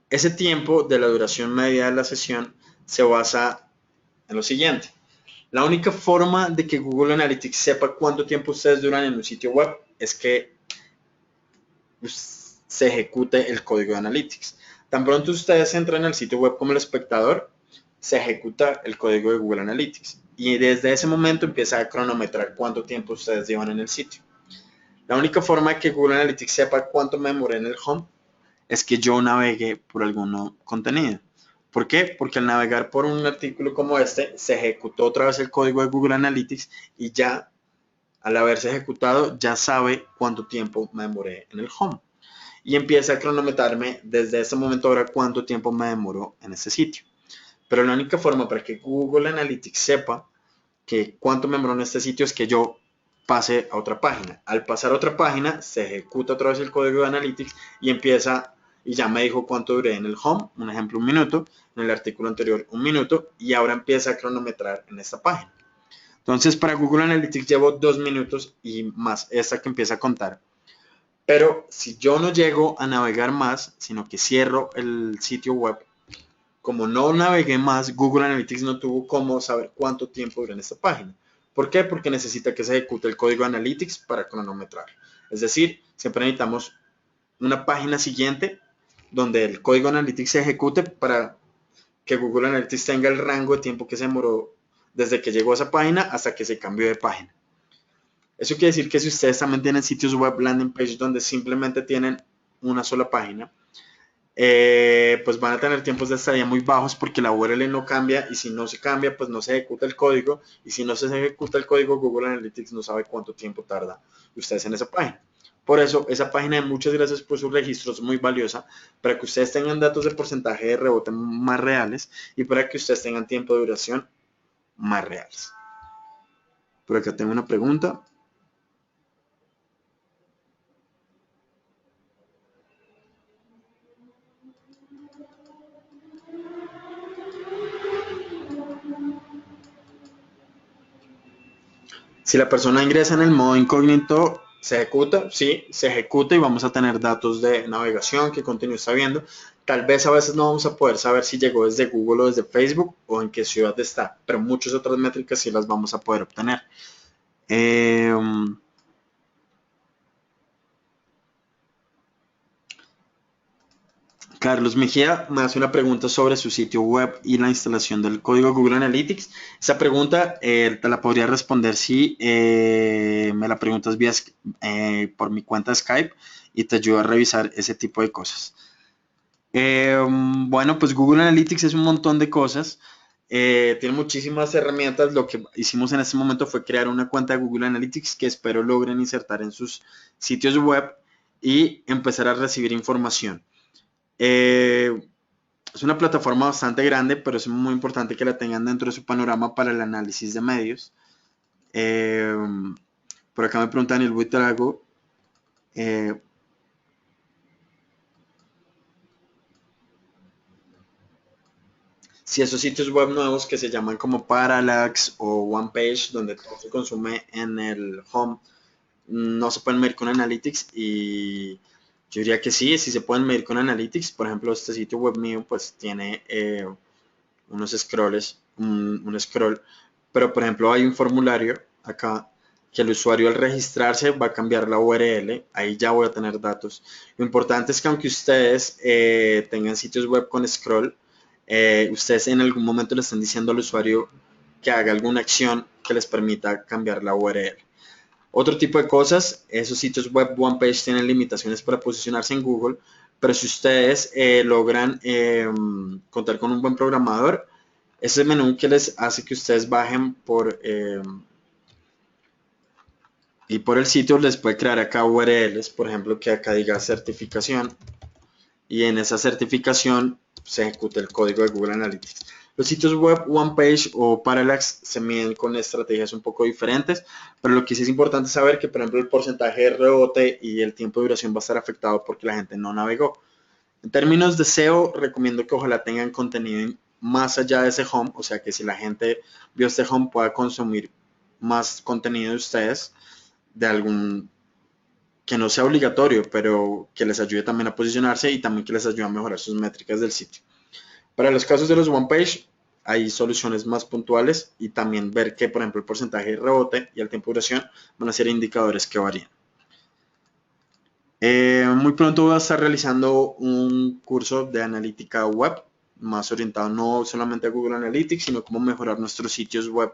Speaker 1: Ese tiempo de la duración media de la sesión se basa en lo siguiente. La única forma de que Google Analytics sepa cuánto tiempo ustedes duran en un sitio web es que se ejecute el código de Analytics. Tan pronto ustedes entran al sitio web como el espectador, se ejecuta el código de Google Analytics y desde ese momento empieza a cronometrar cuánto tiempo ustedes llevan en el sitio. La única forma de que Google Analytics sepa cuánto me demoré en el home es que yo navegue por algún contenido. ¿Por qué? Porque al navegar por un artículo como este, se ejecutó otra vez el código de Google Analytics y ya al haberse ejecutado, ya sabe cuánto tiempo me demoré en el home. Y empieza a cronometrarme desde ese momento ahora cuánto tiempo me demoró en ese sitio. Pero la única forma para que Google Analytics sepa que cuánto me demoró en este sitio es que yo pase a otra página. Al pasar a otra página, se ejecuta otra vez el código de Analytics y empieza, y ya me dijo cuánto duré en el home, un ejemplo, 1 minuto, en el artículo anterior 1 minuto, y ahora empieza a cronometrar en esta página. Entonces, para Google Analytics llevo 2 minutos y más esta que empieza a contar. Pero si yo no llego a navegar más, sino que cierro el sitio web, como no navegué más, Google Analytics no tuvo cómo saber cuánto tiempo duré en esta página. ¿Por qué? Porque necesita que se ejecute el código de Analytics para cronometrar. Es decir, siempre necesitamos una página siguiente donde el código de Analytics se ejecute para que Google Analytics tenga el rango de tiempo que se demoró desde que llegó a esa página hasta que se cambió de página. Eso quiere decir que si ustedes también tienen sitios web landing page donde simplemente tienen una sola página, pues van a tener tiempos de estadía muy bajos porque la URL no cambia, y si no se cambia, pues no se ejecuta el código, y si no se ejecuta el código, Google Analytics no sabe cuánto tiempo tarda ustedes en esa página. Por eso, esa página de muchas gracias por sus registros es muy valiosa para que ustedes tengan datos de porcentaje de rebote más reales y para que ustedes tengan tiempo de duración más reales. Por acá tengo una pregunta. Si la persona ingresa en el modo incógnito, ¿se ejecuta? Sí, se ejecuta y vamos a tener datos de navegación, qué contenido está viendo. Tal vez a veces no vamos a poder saber si llegó desde Google o desde Facebook o en qué ciudad está, pero muchas otras métricas sí las vamos a poder obtener. Carlos Mejía me hace una pregunta sobre su sitio web y la instalación del código Google Analytics. Esa pregunta te la podría responder si me la preguntas por mi cuenta de Skype y te ayudo a revisar ese tipo de cosas. Bueno, pues Google Analytics es un montón de cosas. Tiene muchísimas herramientas. Lo que hicimos en este momento fue crear una cuenta de Google Analytics que espero logren insertar en sus sitios web y empezar a recibir información. Es una plataforma bastante grande, pero es muy importante que la tengan dentro de su panorama para el análisis de medios. Eh, por acá me preguntan el Buitrago. Si esos sitios web nuevos que se llaman como Parallax o OnePage, donde todo se consume en el home, no se pueden medir con Analytics, y yo diría que sí, sí se pueden medir con Analytics. Por ejemplo, este sitio web mío pues tiene unos scrolls, un scroll, pero por ejemplo hay un formulario acá que el usuario al registrarse va a cambiar la URL, ahí ya voy a tener datos. Lo importante es que aunque ustedes tengan sitios web con scroll, ustedes en algún momento le están diciendo al usuario que haga alguna acción que les permita cambiar la URL. Otro tipo de cosas, esos sitios web OnePage tienen limitaciones para posicionarse en Google, pero si ustedes logran contar con un buen programador, ese menú que les hace que ustedes bajen y por el sitio les puede crear acá URLs, por ejemplo, que acá diga certificación, y en esa certificación se ejecuta el código de Google Analytics. Los sitios web OnePage o Parallax se miden con estrategias un poco diferentes, pero lo que sí es importante saber que, por ejemplo, el porcentaje de rebote y el tiempo de duración va a estar afectado porque la gente no navegó. En términos de SEO, recomiendo que ojalá tengan contenido más allá de ese home, o sea que si la gente vio este home pueda consumir más contenido de ustedes, de algún que no sea obligatorio, pero que les ayude también a posicionarse y también que les ayude a mejorar sus métricas del sitio. Para los casos de los one page, hay soluciones más puntuales y también ver que, por ejemplo, el porcentaje de rebote y el tiempo de duración van a ser indicadores que varían. Muy pronto voy a estar realizando un curso de analítica web, más orientado no solamente a Google Analytics, sino cómo mejorar nuestros sitios web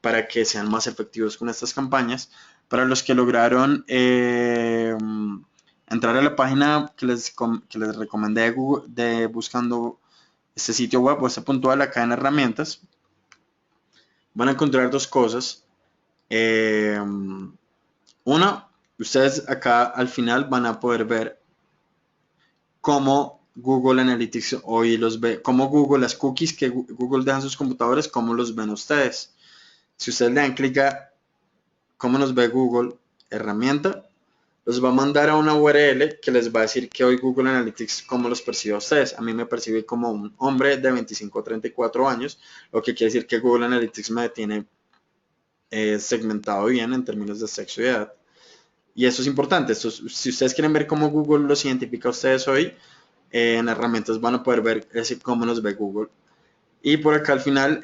Speaker 1: para que sean más efectivos con estas campañas. Para los que lograron entrar a la página que les recomendé de, Google, de buscando este sitio web o este puntual acá en herramientas, van a encontrar dos cosas. Una, ustedes acá al final van a poder ver cómo Google Analytics hoy los ve, cómo Google, las cookies que Google deja en sus computadores, cómo los ven ustedes. Si ustedes le dan clic a cómo nos ve Google, herramienta, los va a mandar a una URL que les va a decir que hoy Google Analytics cómo los percibe a ustedes. A mí me percibe como un hombre de 25 a 34 años, lo que quiere decir que Google Analytics me tiene segmentado bien en términos de sexo y edad. Y eso es importante. Si ustedes quieren ver cómo Google los identifica a ustedes hoy, en herramientas van a poder ver cómo nos ve Google. Y por acá al final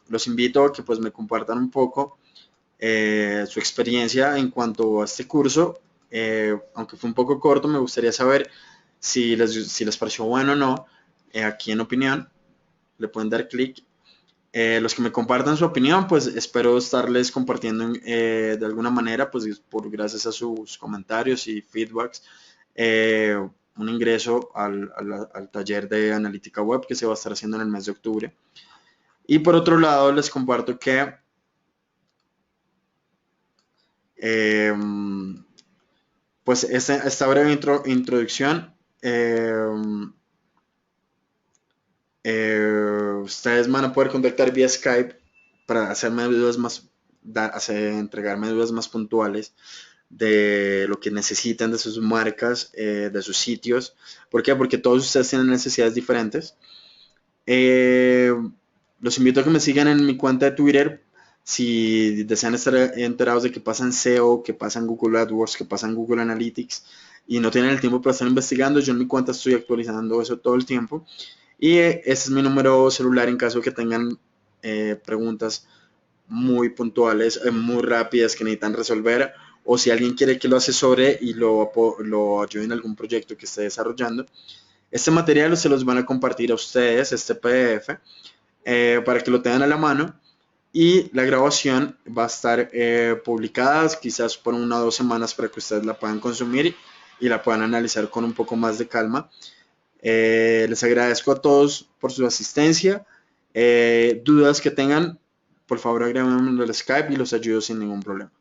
Speaker 1: los invito a que pues me compartan un poco su experiencia en cuanto a este curso. Aunque fue un poco corto, me gustaría saber si les pareció bueno o no. Aquí en opinión, le pueden dar clic. Los que me compartan su opinión, pues espero estarles compartiendo de alguna manera, pues gracias a sus comentarios y feedbacks, un ingreso al taller de analítica web que se va a estar haciendo en el mes de octubre. Y por otro lado, les comparto que pues esta breve introducción, ustedes van a poder contactar vía Skype para hacerme dudas más, entregarme dudas más puntuales de lo que necesitan de sus marcas, de sus sitios. ¿Por qué? Porque todos ustedes tienen necesidades diferentes. Los invito a que me sigan en mi cuenta de Twitter si desean estar enterados de qué pasa en SEO, qué pasa en Google AdWords, qué pasa en Google Analytics y no tienen el tiempo para estar investigando. Yo en mi cuenta estoy actualizando eso todo el tiempo. Y ese es mi número celular en caso de que tengan preguntas muy puntuales, muy rápidas que necesitan resolver, o si alguien quiere que lo asesore y lo ayude en algún proyecto que esté desarrollando. Este material se los van a compartir a ustedes, este PDF, para que lo tengan a la mano. Y la grabación va a estar publicada quizás por 1 o 2 semanas para que ustedes la puedan consumir y la puedan analizar con un poco más de calma. Les agradezco a todos por su asistencia. Dudas que tengan, por favor agréguenme al Skype y los ayudo sin ningún problema.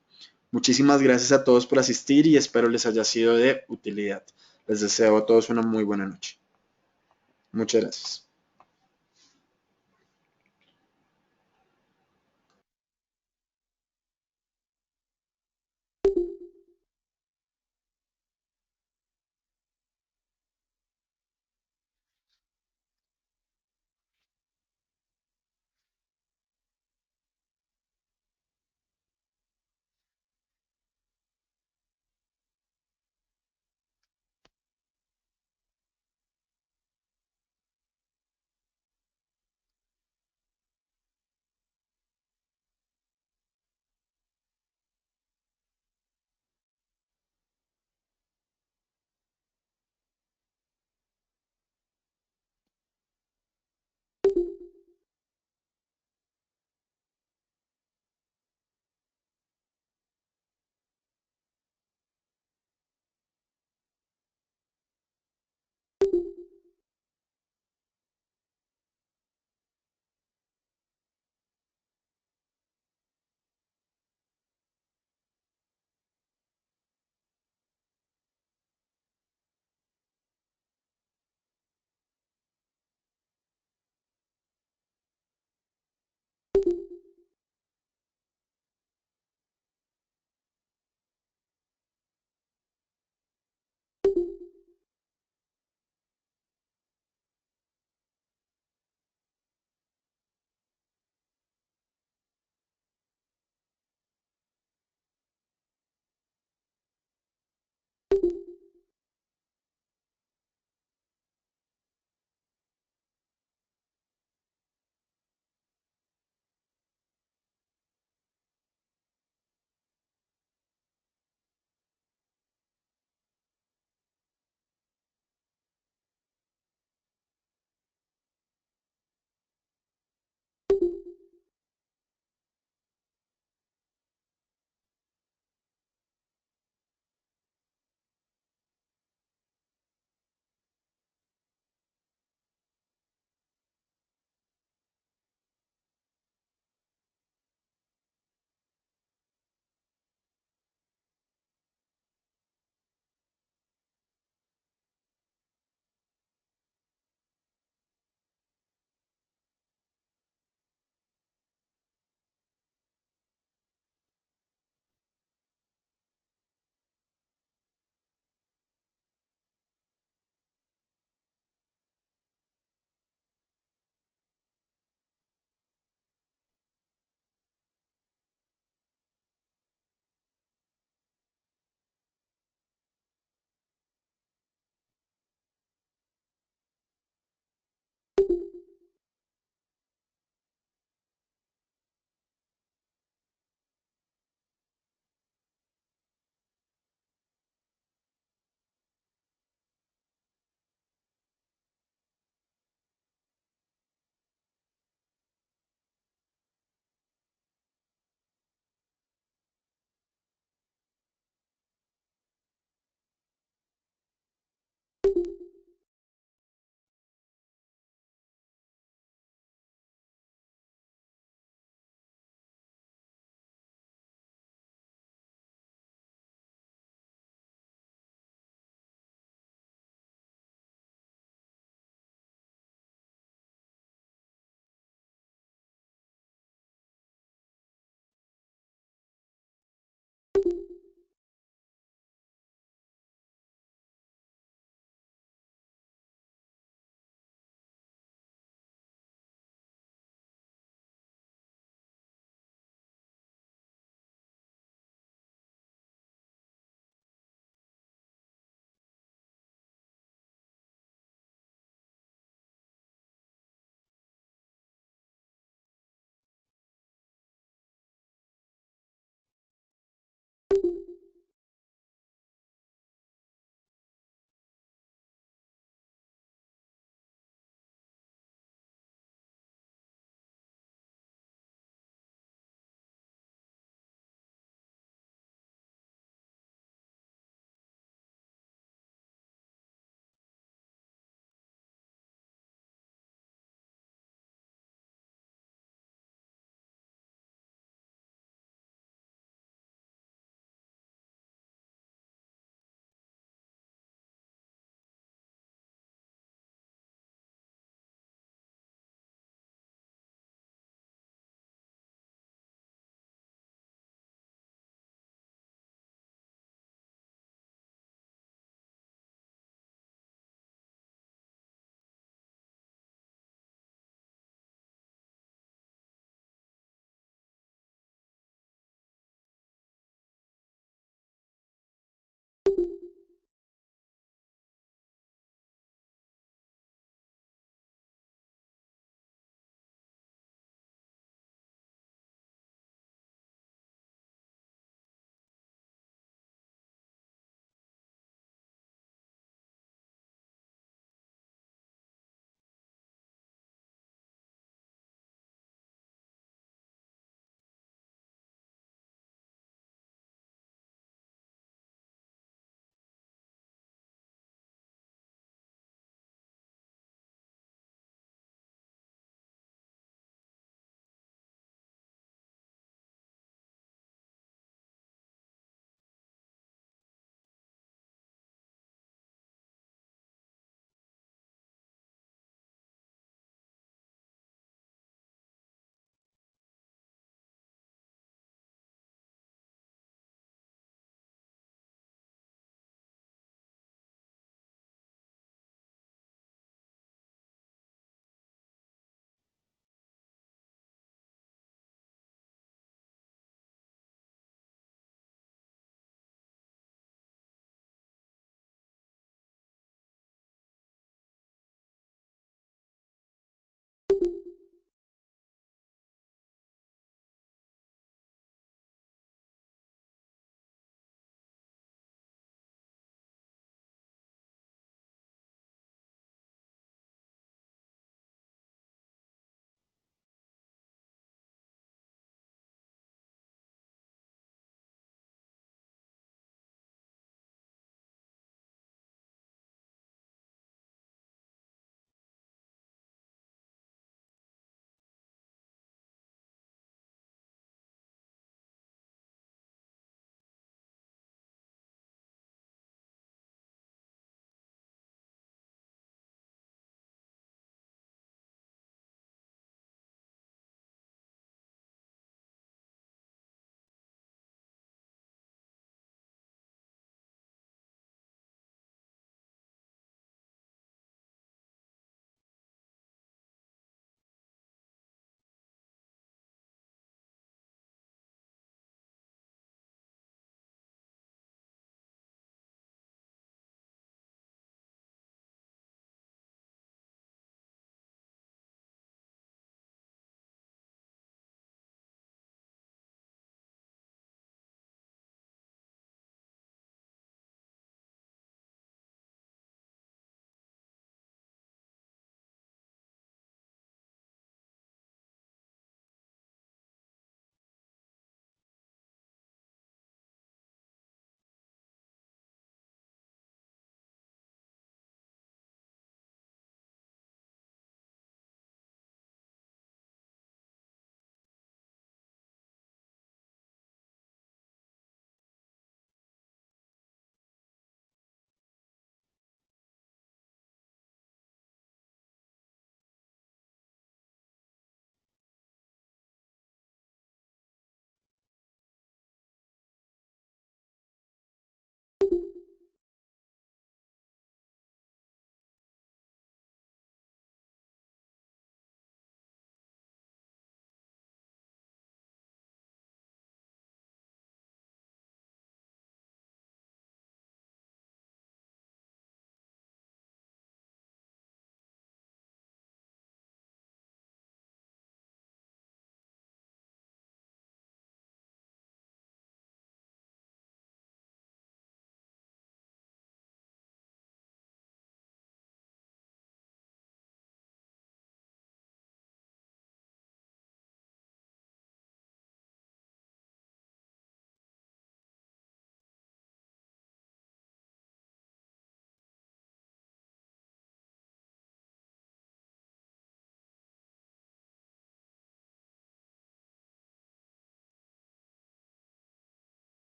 Speaker 1: Muchísimas gracias a todos por asistir y espero les haya sido de utilidad. Les deseo a todos una muy buena noche. Muchas gracias.